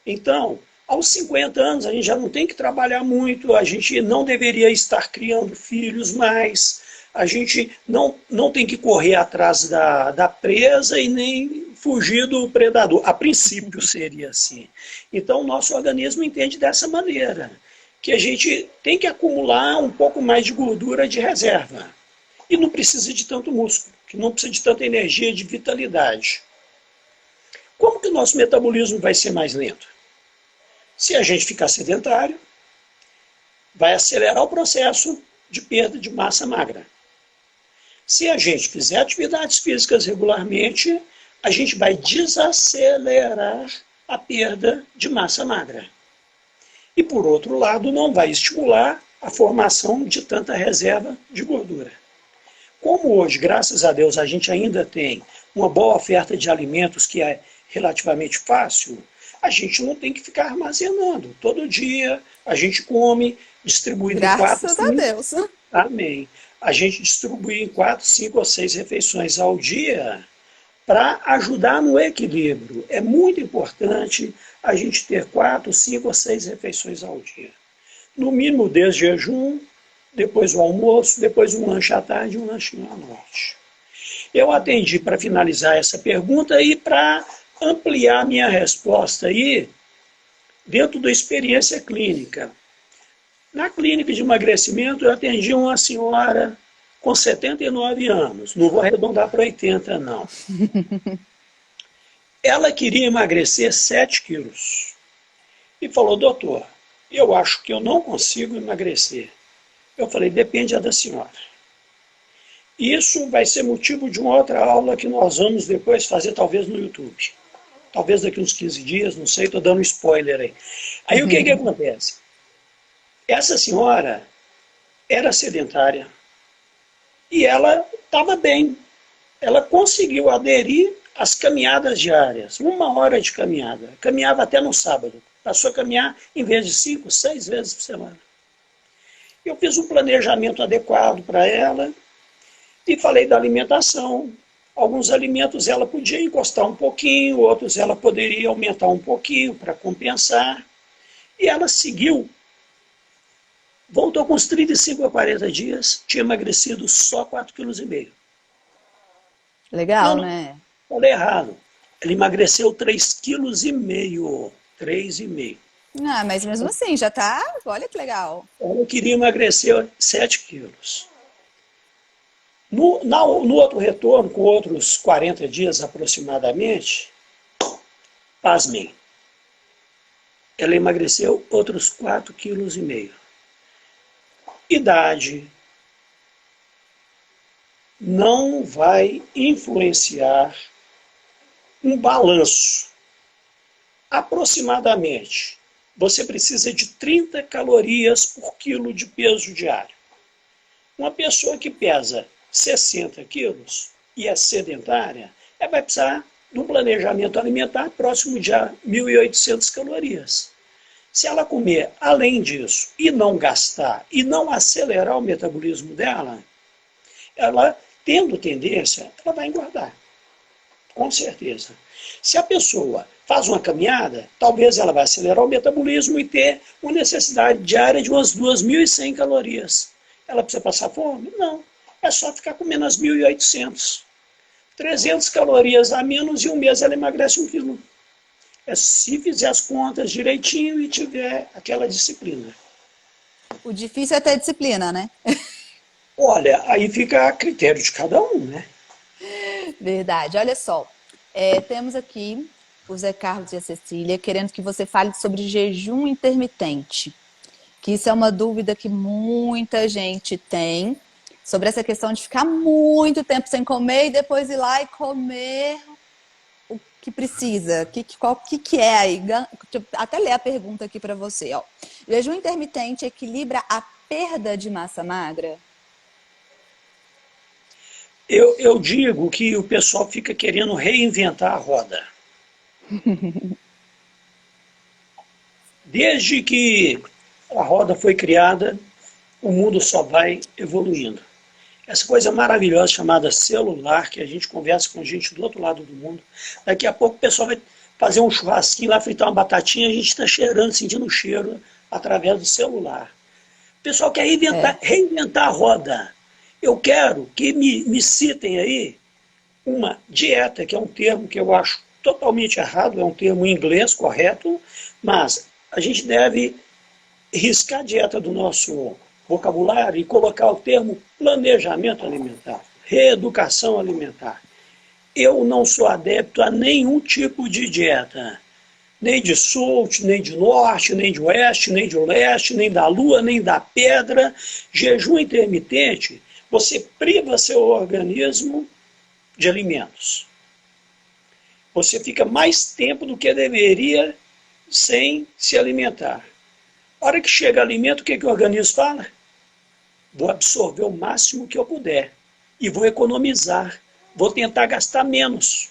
Então, aos 50 anos a gente já não tem que trabalhar muito, a gente não deveria estar criando filhos mais, a gente não tem que correr atrás da presa e nem fugir do predador. A princípio seria assim. Então, o nosso organismo entende dessa maneira, que a gente tem que acumular um pouco mais de gordura de reserva. E não precisa de tanto músculo, que não precisa de tanta energia de vitalidade. Como que o nosso metabolismo vai ser mais lento? Se a gente ficar sedentário, vai acelerar o processo de perda de massa magra. Se a gente fizer atividades físicas regularmente, a gente vai desacelerar a perda de massa magra. E, por outro lado, não vai estimular a formação de tanta reserva de gordura. Como hoje, graças a Deus, a gente ainda tem uma boa oferta de alimentos que é relativamente fácil, a gente não tem que ficar armazenando. Todo dia a gente come, distribuído em 4, Graças a 5... Deus. Amém. A gente distribui em 4, 5 ou 6 refeições ao dia para ajudar no equilíbrio. É muito importante a gente ter 4, 5 ou 6 refeições ao dia. No mínimo 10 jejum, depois o almoço, depois um lanche à tarde e um lanchinho à noite. Eu atendi para finalizar essa pergunta e para ampliar minha resposta aí dentro da experiência clínica. Na clínica de emagrecimento, eu atendi uma senhora com 79 anos. Não vou arredondar para 80, não. Ela queria emagrecer 7 quilos. E falou, doutor, eu acho que eu não consigo emagrecer. Eu falei, depende da senhora. Isso vai ser motivo de uma outra aula que nós vamos depois fazer, talvez no YouTube. Talvez daqui uns 15 dias, não sei, estou dando um spoiler aí. Aí o que acontece? Essa senhora era sedentária e ela estava bem. Ela conseguiu aderir às caminhadas diárias, 1 hora de caminhada. Caminhava até no sábado. Passou a caminhar em vez de 5, 6 vezes por semana. Eu fiz um planejamento adequado para ela e falei da alimentação. Alguns alimentos ela podia encostar um pouquinho, outros ela poderia aumentar um pouquinho para compensar. E ela seguiu. Voltou com uns 35 a 40 dias, tinha emagrecido só 4,5 kg. Legal, Não, né? falei errado. Ela emagreceu 3,5 kg. 3,5 kg. Ah, mas mesmo assim, já tá. Olha que legal. Ela queria emagrecer 7 quilos. No outro retorno, com outros 40 dias aproximadamente, pasmem, ela emagreceu outros 4,5 kg. Idade não vai influenciar um balanço. Aproximadamente, você precisa de 30 calorias por quilo de peso diário. Uma pessoa que pesa 60 quilos e é sedentária, ela vai precisar de um planejamento alimentar próximo de 1.800 calorias. Se ela comer além disso e não gastar e não acelerar o metabolismo dela, ela, tendo tendência, ela vai engordar. Com certeza. Se a pessoa faz uma caminhada, talvez ela vai acelerar o metabolismo e ter uma necessidade diária de umas 2.100 calorias. Ela precisa passar fome? Não. É só ficar comendo as 1.800. 300 calorias a menos e um mês ela emagrece 1 quilo. É se fizer as contas direitinho e tiver aquela disciplina. O difícil é ter disciplina, né? Olha, aí fica a critério de cada um, né? Verdade. Olha só, temos aqui o Zé Carlos e a Cecília querendo que você fale sobre jejum intermitente, que isso é uma dúvida que muita gente tem sobre essa questão de ficar muito tempo sem comer e depois ir lá e comer o que precisa. Que é aí? Deixa eu até ler a pergunta aqui para você. Ó. Jejum intermitente equilibra a perda de massa magra? Eu digo que o pessoal fica querendo reinventar a roda. Desde que a roda foi criada, o mundo só vai evoluindo. Essa coisa maravilhosa chamada celular, que a gente conversa com gente do outro lado do mundo. Daqui a pouco o pessoal vai fazer um churrasquinho lá, fritar uma batatinha, a gente está cheirando, sentindo o cheiro através do celular. O pessoal quer reinventar a roda. Eu quero que me citem aí uma dieta, que é um termo que eu acho totalmente errado, é um termo em inglês correto, mas a gente deve riscar a dieta do nosso vocabulário e colocar o termo planejamento alimentar, reeducação alimentar. Eu não sou adepto a nenhum tipo de dieta, nem de sul, nem de norte, nem de oeste, nem de leste, nem da lua, nem da pedra. Jejum intermitente, você priva seu organismo de alimentos. Você fica mais tempo do que deveria sem se alimentar. A hora que chega alimento, o que o organismo fala? Vou absorver o máximo que eu puder e vou economizar, vou tentar gastar menos.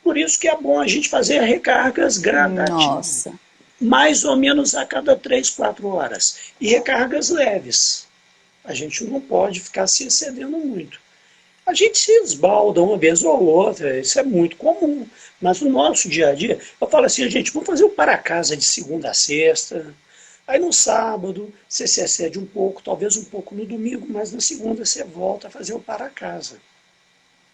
Por isso que é bom a gente fazer recargas gradativas, Nossa. mais ou menos a cada 3, 4 horas. E recargas leves. A gente não pode ficar se excedendo muito. A gente se esbalda uma vez ou outra, isso é muito comum. Mas no nosso dia a dia, eu falo assim, gente, vamos fazer o para casa de segunda a sexta. Aí no sábado você se excede um pouco, talvez um pouco no domingo, mas na segunda você volta a fazer o para casa.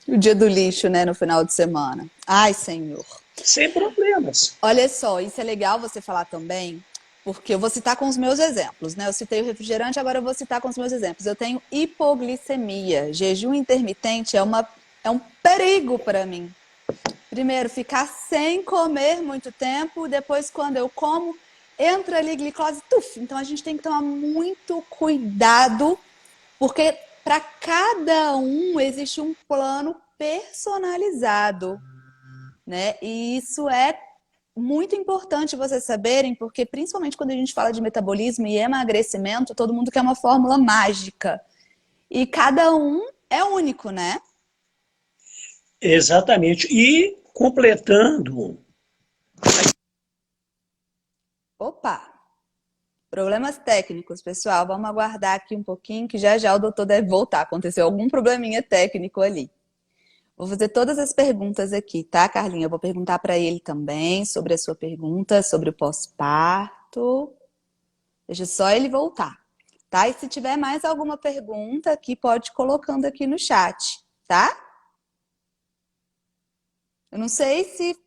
O dia do lixo, né, no final de semana. Ai, Senhor. Sem problemas. Olha só, isso é legal você falar também, porque eu vou citar com os meus exemplos, né? Eu citei o refrigerante, agora eu vou citar com os meus exemplos. Eu tenho hipoglicemia. Jejum intermitente é um perigo para mim. Primeiro, ficar sem comer muito tempo, depois, quando eu como, entra ali glicose, tuf. Então, a gente tem que tomar muito cuidado, porque para cada um existe um plano personalizado, né? E isso é muito importante vocês saberem, porque principalmente quando a gente fala de metabolismo e emagrecimento, todo mundo quer uma fórmula mágica. E cada um é único, né? Exatamente. E completando. Opa! Problemas técnicos, pessoal. Vamos aguardar aqui um pouquinho, que já já o doutor deve voltar. Aconteceu algum probleminha técnico ali. Vou fazer todas as perguntas aqui, tá, Carlinha? Eu vou perguntar para ele também sobre a sua pergunta, sobre o pós-parto. Deixa só ele voltar, tá? E se tiver mais alguma pergunta aqui, pode ir colocando aqui no chat, tá? Eu não sei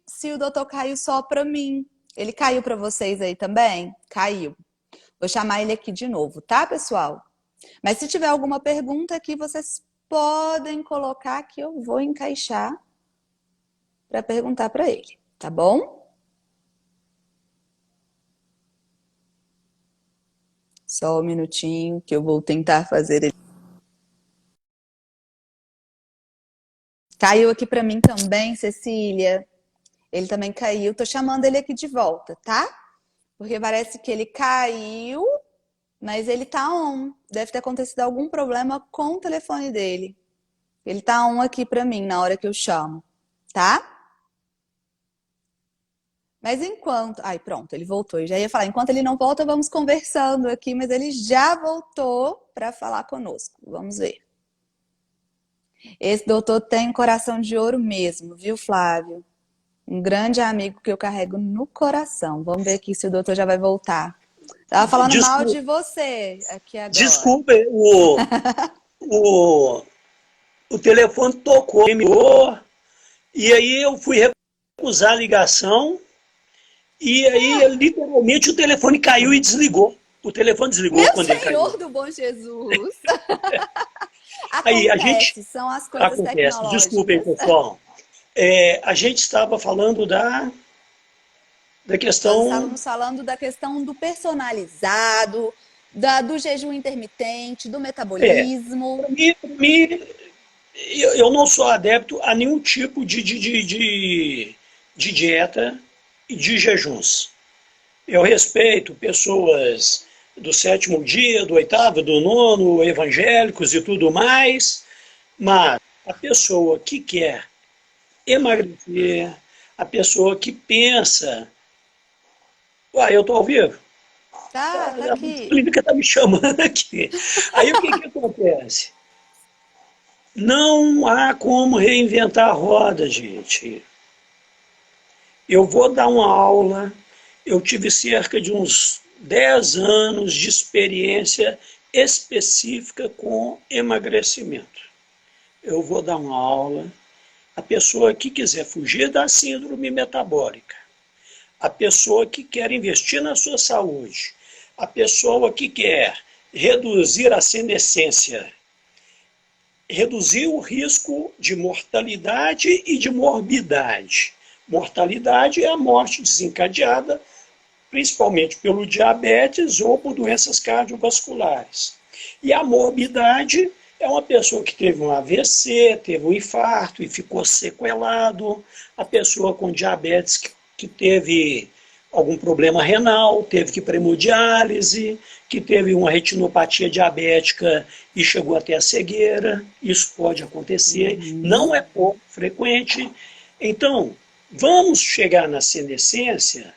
se o doutor caiu só para mim. Ele caiu para vocês aí também? Caiu. Vou chamar ele aqui de novo, tá, pessoal? Mas se tiver alguma pergunta aqui, vocês podem colocar que eu vou encaixar para perguntar para ele, tá bom? Só um minutinho que eu vou tentar fazer ele. Caiu aqui para mim também, Cecília. Ele também caiu. Tô chamando ele aqui de volta, tá? Porque parece que ele caiu Mas ele tá on. Deve ter acontecido algum problema com o telefone dele. Ele tá on aqui pra mim na hora que eu chamo, tá? Mas enquanto. Ai, pronto, ele voltou. Eu já ia falar, enquanto ele não volta, vamos conversando aqui, mas ele já voltou para falar conosco. Vamos ver. Esse doutor tem um coração de ouro mesmo, viu, Flávio? Um grande amigo que eu carrego no coração. Vamos ver aqui se o doutor já vai voltar. Tava falando mal Desculpa, de você aqui agora. desculpa o, o telefone tocou, e aí eu fui recusar a ligação, e aí literalmente o telefone caiu e desligou. O telefone desligou Meu quando ele caiu. Senhor do bom Jesus! Aí a gente Acontece, são as coisas acontece, desculpem, tecnológicas. pessoal. A gente estava falando da Nós questão. estávamos falando da questão do personalizado, do jejum intermitente, do É, metabolismo. pra mim, eu não sou adepto a nenhum tipo de dieta e de jejuns. Eu respeito pessoas do sétimo dia, do oitavo, do nono, evangélicos e tudo mais, mas a pessoa que quer emagrecer, a pessoa que pensa, uai, eu estou ao vivo? Tá A aqui. clínica está me chamando aqui. Aí o que acontece? Não há como reinventar a roda, gente. Eu vou dar uma aula, eu tive cerca de uns 10 anos de experiência específica com emagrecimento. Eu vou dar uma aula, a pessoa que quiser fugir da síndrome metabólica, a pessoa que quer investir na sua saúde, a pessoa que quer reduzir a senescência, reduzir o risco de mortalidade e de morbidade. Mortalidade é a morte desencadeada principalmente pelo diabetes ou por doenças cardiovasculares. E a morbidade é uma pessoa que teve um AVC, teve um infarto e ficou sequelado, a pessoa com diabetes que teve algum problema renal, teve que ir para hemodiálise, que teve uma retinopatia diabética e chegou até a cegueira. Isso pode acontecer, não é pouco frequente. Então, vamos chegar na senescência,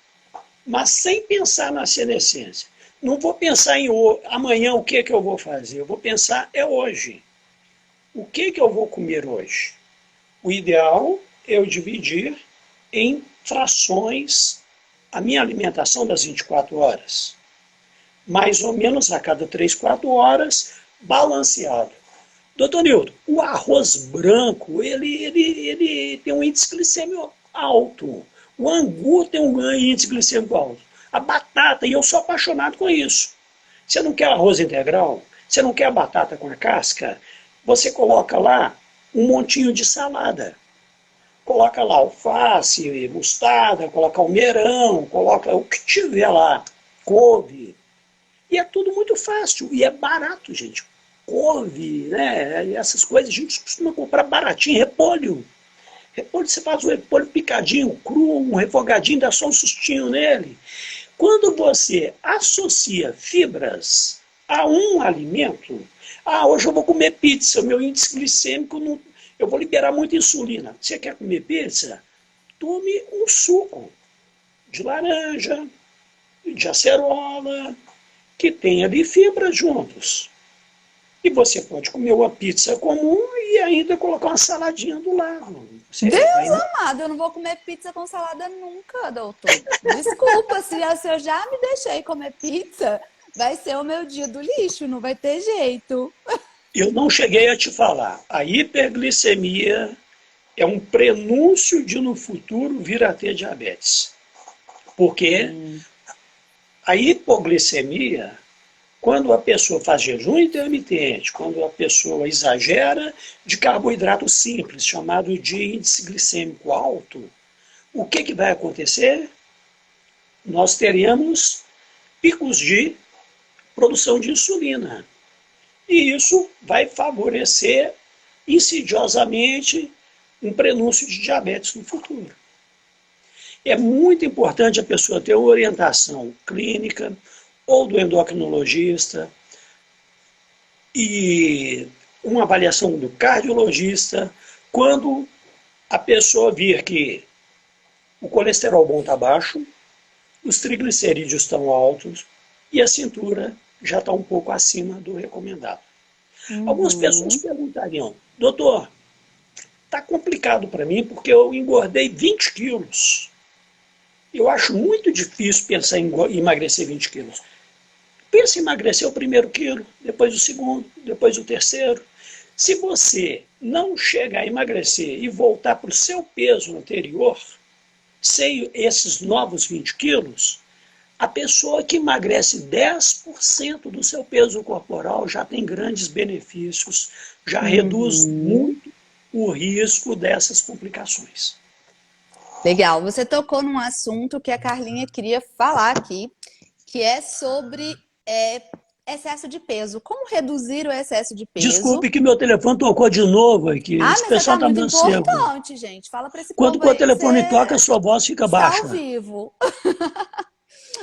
mas sem pensar na senescência. Não vou pensar em amanhã o que eu vou fazer, eu vou pensar hoje. O que eu vou comer hoje? O ideal é eu dividir em frações a minha alimentação das 24 horas. Mais ou menos a cada 3, 4 horas, balanceado. Doutor Nilton, o arroz branco, ele tem um índice glicêmico alto. O angu tem um índice glicêmico alto. A batata, e eu sou apaixonado com isso. Você não quer arroz integral? Você não quer a batata com a casca? Você coloca lá um montinho de salada. Coloca lá alface, mostarda, coloca almeirão, coloca o que tiver lá, couve. E é tudo muito fácil e é barato, gente. Couve, né? Essas coisas a gente costuma comprar baratinho, repolho. Repolho, você faz um repolho picadinho, cru, um refogadinho, dá só um sustinho nele. Quando você associa fibras a um alimento, hoje eu vou comer pizza, meu índice glicêmico, não, eu vou liberar muita insulina. Você quer comer pizza? Tome um suco de laranja, de acerola, que tem ali fibras juntos. E você pode comer uma pizza comum e ainda colocar uma saladinha do lado. Deus amado, eu não vou comer pizza com salada nunca, doutor. Desculpa, se eu já me deixei comer pizza, vai ser o meu dia do lixo, não vai ter jeito. Eu não cheguei a te falar. A hiperglicemia é um prenúncio de no futuro vir a ter diabetes. Porque a hipoglicemia, quando a pessoa faz jejum intermitente, quando a pessoa exagera de carboidrato simples, chamado de índice glicêmico alto, o que vai acontecer? Nós teremos picos de produção de insulina. E isso vai favorecer insidiosamente um prenúncio de diabetes no futuro. É muito importante a pessoa ter uma orientação clínica, ou do endocrinologista e uma avaliação do cardiologista quando a pessoa vir que o colesterol bom está baixo, os triglicerídeos estão altos e a cintura já está um pouco acima do recomendado. Algumas pessoas perguntariam, doutor, está complicado para mim porque eu engordei 20 quilos. Eu acho muito difícil pensar em emagrecer 20 quilos. Pensa em emagrecer o primeiro quilo, depois o segundo, depois o terceiro. Se você não chegar a emagrecer e voltar para o seu peso anterior, sem esses novos 20 quilos, a pessoa que emagrece 10% do seu peso corporal já tem grandes benefícios, já reduz muito o risco dessas complicações. Legal, você tocou num assunto que a Carlinha queria falar aqui, que é sobre excesso de peso. Como reduzir o excesso de peso? Desculpe que meu telefone tocou de novo aqui. Ah, Esse mas você pessoal tá está me muito dando cerco. importante, gente. Fala para esse Quando povo o aí que telefone você toca, sua voz fica está ao baixa. vivo.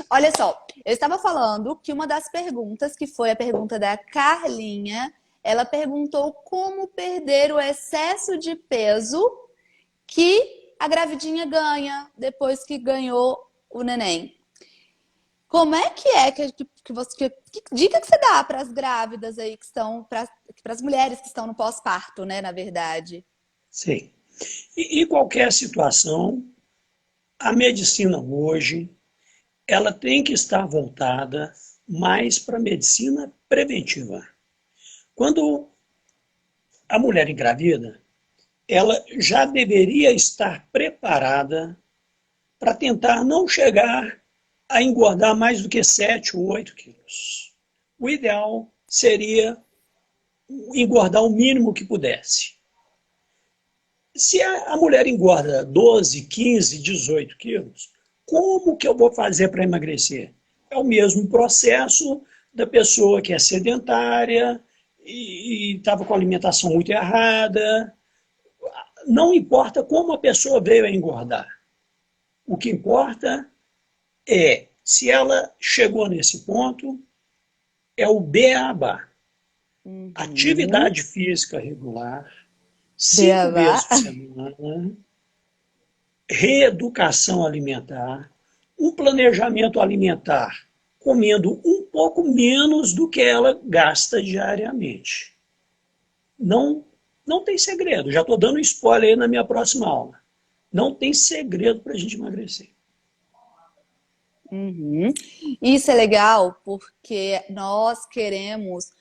Olha só, eu estava falando que uma das perguntas, que foi a pergunta da Carlinha, ela perguntou como perder o excesso de peso que a gravidinha ganha depois que ganhou o neném. Como é que você, que dica que você dá para as grávidas aí que estão, para as mulheres que estão no pós-parto, né, na verdade? Sim. E em qualquer situação, a medicina hoje, ela tem que estar voltada mais para a medicina preventiva. Quando a mulher engravida, ela já deveria estar preparada para tentar não chegar a engordar mais do que 7 ou 8 quilos. O ideal seria engordar o mínimo que pudesse. Se a mulher engorda 12, 15, 18 quilos, como que eu vou fazer para emagrecer? É o mesmo processo da pessoa que é sedentária e estava com a alimentação muito errada. Não importa como a pessoa veio a engordar. O que importa é se ela chegou nesse ponto, é o beabá. Atividade física regular, 5 Beabá. vezes por semana, reeducação alimentar, um planejamento alimentar, comendo um pouco menos do que ela gasta diariamente. Não, não tem segredo. Já estou dando spoiler aí na minha próxima aula. Não tem segredo para a gente emagrecer. Isso é legal porque nós queremos,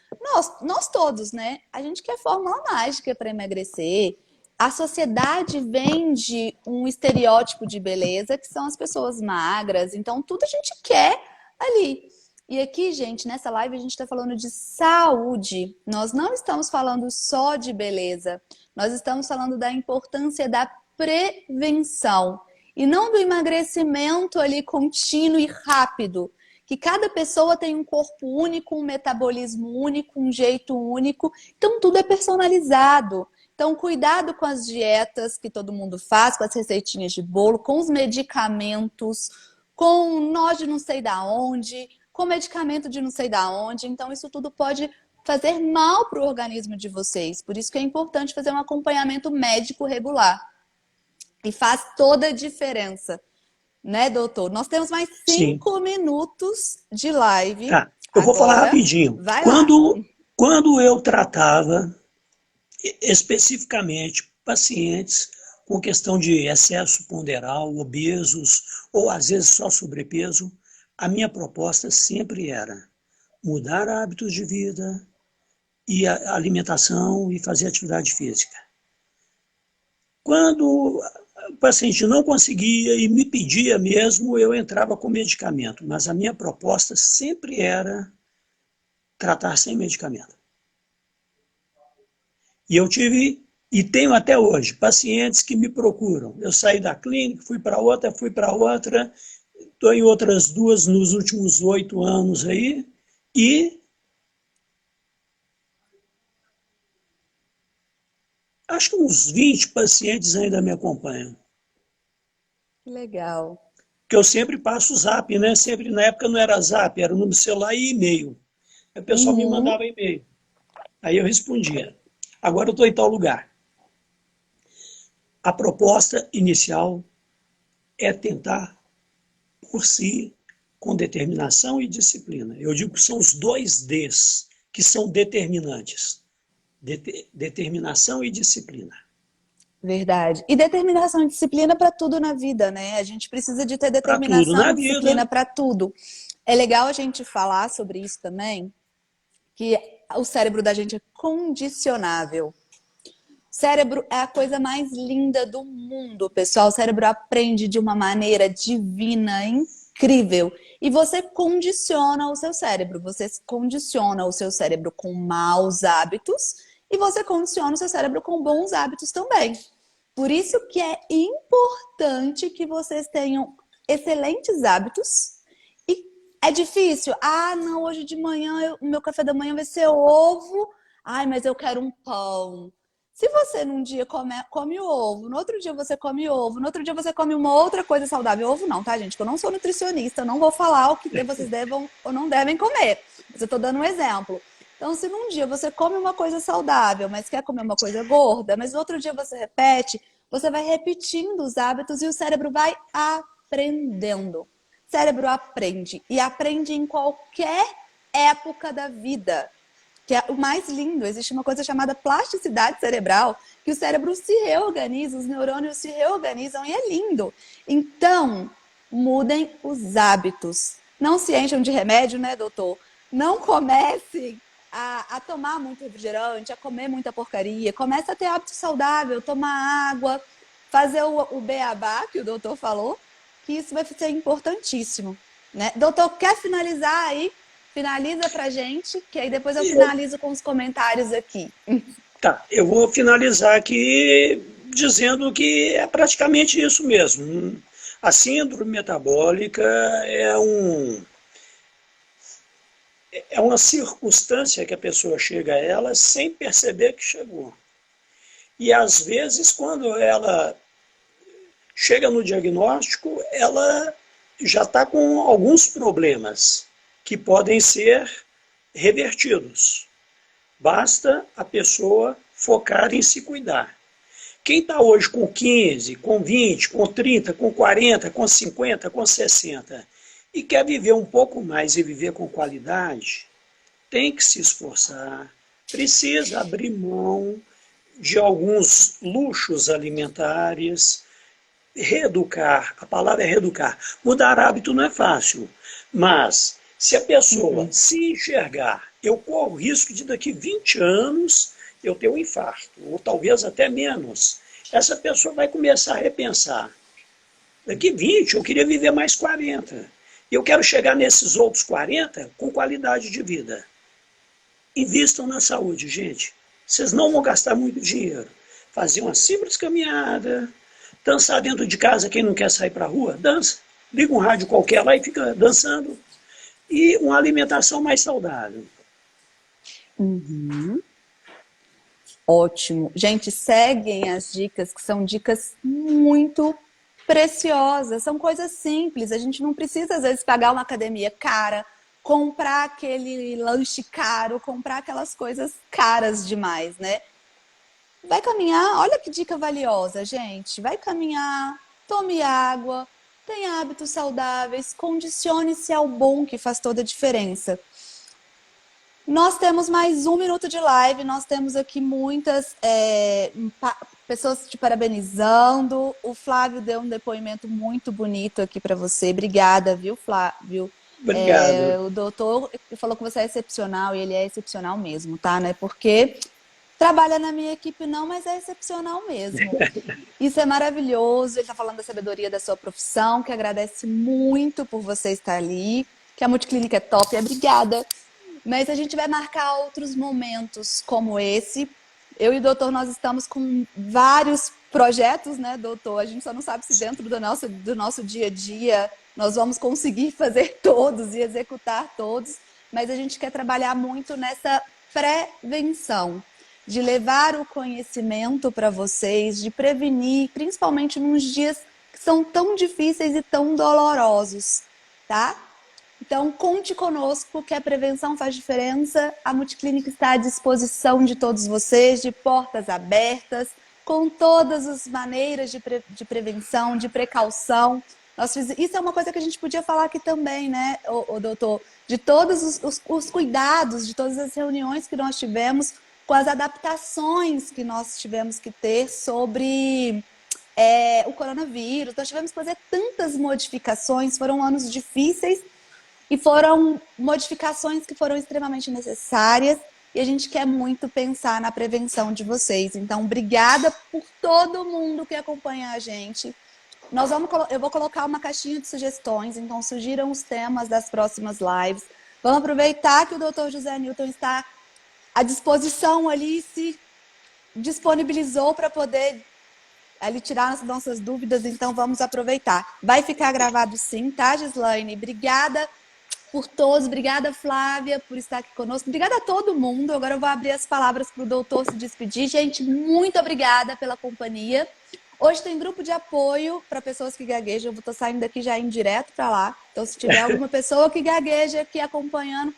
nós todos, né? A gente quer fórmula mágica para emagrecer. A sociedade vende um estereótipo de beleza que são as pessoas magras, então tudo a gente quer ali. E aqui, gente, nessa live a gente está falando de saúde. Nós não estamos falando só de beleza, nós estamos falando da importância da prevenção. E não do emagrecimento ali contínuo e rápido. Que cada pessoa tem um corpo único, um metabolismo único, um jeito único. Então tudo é personalizado. Então cuidado com as dietas que todo mundo faz, com as receitinhas de bolo, com os medicamentos, com nós de não sei da onde, com medicamento de não sei da onde. Então isso tudo pode fazer mal para o organismo de vocês. Por isso que é importante fazer um acompanhamento médico regular. E faz toda a diferença, né, doutor? Nós temos mais Sim. 5 minutos de live Tá. Eu vou falar agora. rapidinho. Vai lá. Quando eu tratava especificamente pacientes com questão de excesso ponderal, obesos ou às vezes só sobrepeso, a minha proposta sempre era mudar hábitos de vida e a alimentação e fazer atividade física. Quando o paciente não conseguia e me pedia mesmo, eu entrava com medicamento, mas a minha proposta sempre era tratar sem medicamento. E eu tive, e tenho até hoje, pacientes que me procuram. Eu saí da clínica, fui para outra, estou em outras 2 nos últimos 8 anos aí, e acho que uns 20 pacientes ainda me acompanham. Que legal. que eu sempre passo o zap, né? Sempre na época não era zap, era o número de celular e e-mail. Aí o pessoal me Uhum. mandava e-mail. Aí eu respondia. Agora eu estou em tal lugar. A proposta inicial é tentar por si, com determinação e disciplina. Eu digo que são os dois Ds que são determinantes. Determinação e disciplina. Verdade. E determinação e disciplina para tudo na vida, né? A gente precisa de ter Para tudo determinação na e disciplina vida. para tudo. É legal a gente falar sobre isso também, que o cérebro da gente é condicionável. Cérebro é a coisa mais linda do mundo, pessoal. O cérebro aprende de uma maneira divina, incrível. E você condiciona o seu cérebro. Você condiciona o seu cérebro com maus hábitos e você condiciona o seu cérebro com bons hábitos também. Por isso que é importante que vocês tenham excelentes hábitos. E é difícil. Ah, não, hoje de manhã o meu café da manhã vai ser ovo. Ai, mas eu quero um pão. Se você num dia come ovo, no outro dia você come ovo, no outro dia você come uma outra coisa saudável. Ovo não, tá, gente? Eu não sou nutricionista, eu não vou falar o que vocês devem ou não devem comer. Mas eu tô dando um exemplo. Então, se num dia você come uma coisa saudável, mas quer comer uma coisa gorda, mas no outro dia você repete, você vai repetindo os hábitos e o cérebro vai aprendendo. O cérebro aprende e aprende em qualquer época da vida. Que é o mais lindo, existe uma coisa chamada plasticidade cerebral, que o cérebro se reorganiza, os neurônios se reorganizam e é lindo. Então, mudem os hábitos. Não se encham de remédio, né, doutor? Não comecem a tomar muito refrigerante, a comer muita porcaria. Comece a ter hábito saudável, tomar água, fazer o beabá, que o doutor falou, que isso vai ser importantíssimo. Né? Doutor, quer finalizar aí? Finaliza pra gente, que aí depois eu Eu, finalizo com os comentários aqui. tá, eu vou finalizar aqui dizendo que é praticamente isso mesmo. A síndrome metabólica é uma circunstância que a pessoa chega a ela sem perceber que chegou. E às vezes, quando ela chega no diagnóstico, ela já está com alguns problemas que podem ser revertidos. Basta a pessoa focar em se cuidar. Quem está hoje com 15, com 20, com 30, com 40, com 50, com 60 e quer viver um pouco mais e viver com qualidade, tem que se esforçar, precisa abrir mão de alguns luxos alimentares, reeducar, a palavra é reeducar. Mudar hábito não é fácil, mas se a pessoa se enxergar, eu corro o risco de daqui 20 anos eu ter um infarto, ou talvez até menos. Essa pessoa vai começar a repensar. Daqui 20 eu queria viver mais 40. E eu quero chegar nesses outros 40 com qualidade de vida. Invistam na saúde, gente. Vocês não vão gastar muito dinheiro. Fazer uma simples caminhada, dançar dentro de casa, quem não quer sair para a rua, dança. Liga um rádio qualquer lá e fica dançando. E uma alimentação mais saudável. Uhum. Ótimo. Gente, seguem as dicas, que são dicas muito preciosas. São coisas simples. A gente não precisa, às vezes, pagar uma academia cara, comprar aquele lanche caro, comprar aquelas coisas caras demais, né? Vai caminhar, olha que dica valiosa, gente. Vai caminhar, tome água, tenha hábitos saudáveis, condicione-se ao bom que faz toda a diferença. Nós temos mais um minuto de live, nós temos aqui muitas pessoas te parabenizando. O Flávio deu um depoimento muito bonito aqui para você. Obrigada, viu, Flávio? Obrigado. O doutor falou que você é excepcional e ele é excepcional mesmo, tá? Não é porque trabalha na minha equipe não, mas é excepcional mesmo. Isso é maravilhoso. Ele está falando da sabedoria da sua profissão, que agradece muito por você estar ali, que a Multiclínica é top. Obrigada. Mas a gente vai marcar outros momentos como esse. Eu e o doutor, nós estamos com vários projetos, né, doutor? A gente só não sabe se dentro do nosso dia a dia nós vamos conseguir fazer todos e executar todos, mas a gente quer trabalhar muito nessa prevenção, de levar o conhecimento para vocês, de prevenir, principalmente nos dias que são tão difíceis e tão dolorosos, tá? Então, conte conosco que a prevenção faz diferença. A Multiclínica está à disposição de todos vocês, de portas abertas, com todas as maneiras de prevenção, de precaução. Isso é uma coisa que a gente podia falar aqui também, né, doutor? De todos os cuidados, de todas as reuniões que nós tivemos, com as adaptações que nós tivemos que ter sobre o coronavírus. Nós tivemos que fazer tantas modificações, foram anos difíceis, e foram modificações que foram extremamente necessárias e a gente quer muito pensar na prevenção de vocês. Então, obrigada por todo mundo que acompanha a gente. Eu vou colocar uma caixinha de sugestões, então sugiram os temas das próximas lives. Vamos aproveitar que o Dr. José Newton está à disposição ali, se disponibilizou para poder ali tirar as nossas dúvidas, então vamos aproveitar. Vai ficar gravado sim, tá, Gislaine? Obrigada por todos, obrigada Flávia por estar aqui conosco, obrigada a todo mundo. Agora eu vou abrir as palavras para o doutor se despedir. Gente, muito obrigada pela companhia. Hoje tem grupo de apoio para pessoas que gaguejam, eu estou saindo daqui já indo direto para lá, então se tiver alguma pessoa que gagueja aqui acompanhando,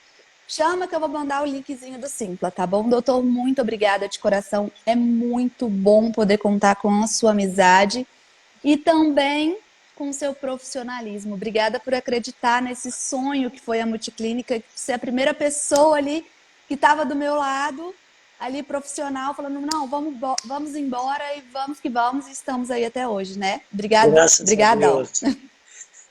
chama que eu vou mandar o linkzinho do Simpla, tá bom? Doutor, muito obrigada de coração, é muito bom poder contar com a sua amizade e também com o seu profissionalismo. Obrigada por acreditar nesse sonho que foi a Multiclínica, ser a primeira pessoa ali que estava do meu lado, ali profissional, falando, não, vamos embora e estamos aí até hoje, né? Obrigada. Obrigadão.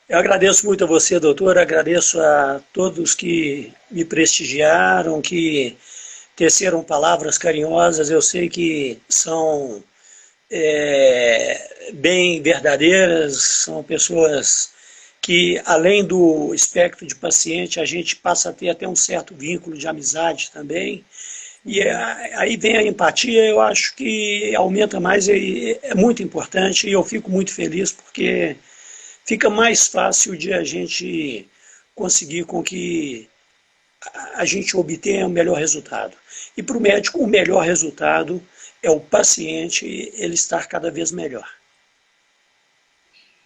Eu agradeço muito a você, doutora, agradeço a todos que me prestigiaram, que teceram palavras carinhosas, eu sei que são bem verdadeiras, são pessoas que, além do espectro de paciente, a gente passa a ter até um certo vínculo de amizade também, e aí vem a empatia, eu acho que aumenta mais, é muito importante, e eu fico muito feliz, porque fica mais fácil de a gente conseguir com que a gente obtenha o melhor resultado. E para o médico, o melhor resultado é o paciente ele estar cada vez melhor.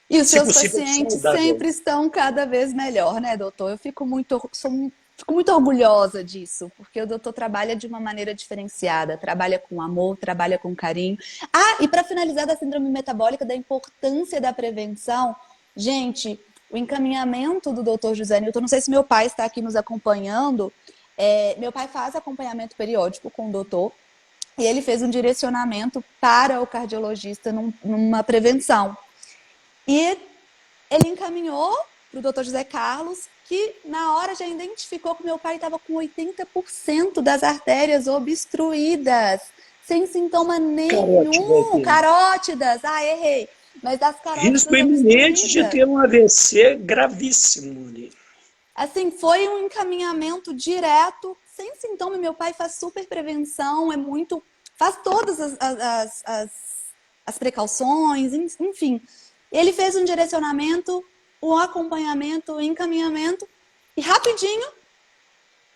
E os seus pacientes sempre estão cada vez melhor, né, doutor? Eu fico muito orgulhosa disso, porque o doutor trabalha de uma maneira diferenciada, trabalha com amor, trabalha com carinho. E para finalizar da síndrome metabólica, da importância da prevenção, gente, o encaminhamento do Dr. José Newton, não sei se meu pai está aqui nos acompanhando, meu pai faz acompanhamento periódico com o doutor, e ele fez um direcionamento para o cardiologista numa prevenção. E ele encaminhou para o Dr. José Carlos, que na hora já identificou que meu pai estava com 80% das artérias obstruídas, sem sintoma nenhum. Carótidas. Errei. Mas das carótidas risco iminente de ter um AVC gravíssimo. Assim, foi um encaminhamento direto, sem sintoma. Meu pai faz super prevenção, faz todas as precauções, enfim. Ele fez um direcionamento, um acompanhamento, um encaminhamento, e rapidinho,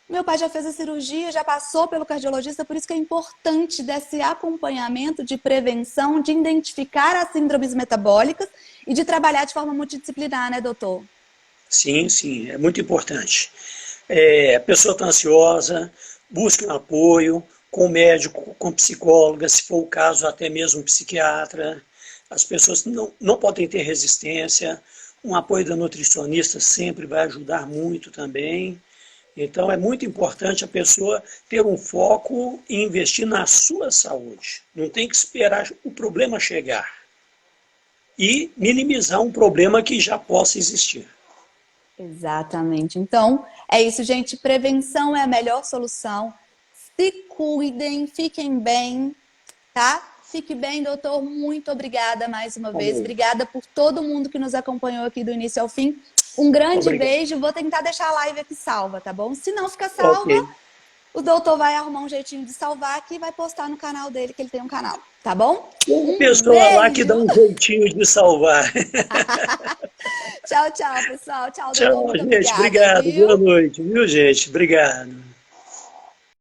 meu pai já fez a cirurgia, já passou pelo cardiologista, por isso que é importante desse acompanhamento de prevenção, de identificar as síndromes metabólicas e de trabalhar de forma multidisciplinar, né, doutor? Sim, sim, é muito importante. A pessoa está ansiosa, busque um apoio com médico, com psicóloga, se for o caso, até mesmo psiquiatra. As pessoas não podem ter resistência. Um apoio da nutricionista sempre vai ajudar muito também. Então, é muito importante a pessoa ter um foco e investir na sua saúde. Não tem que esperar o problema chegar. E minimizar um problema que já possa existir. Exatamente. Então, é isso, gente. Prevenção é a melhor solução. Se cuidem, fiquem bem, tá? Fique bem, doutor. Muito obrigada mais uma vez. Obrigada por todo mundo que nos acompanhou aqui do início ao fim. Um grande beijo. Vou tentar deixar a live aqui salva, tá bom? Se não ficar salva, o doutor vai arrumar um jeitinho de salvar aqui e vai postar no canal dele, que ele tem um canal, tá bom? Uma pessoa lá que dá um jeitinho de salvar. Tchau, tchau, pessoal. Tchau, doutor. Tchau, gente. Obrigado. Boa noite, viu, gente? Obrigado.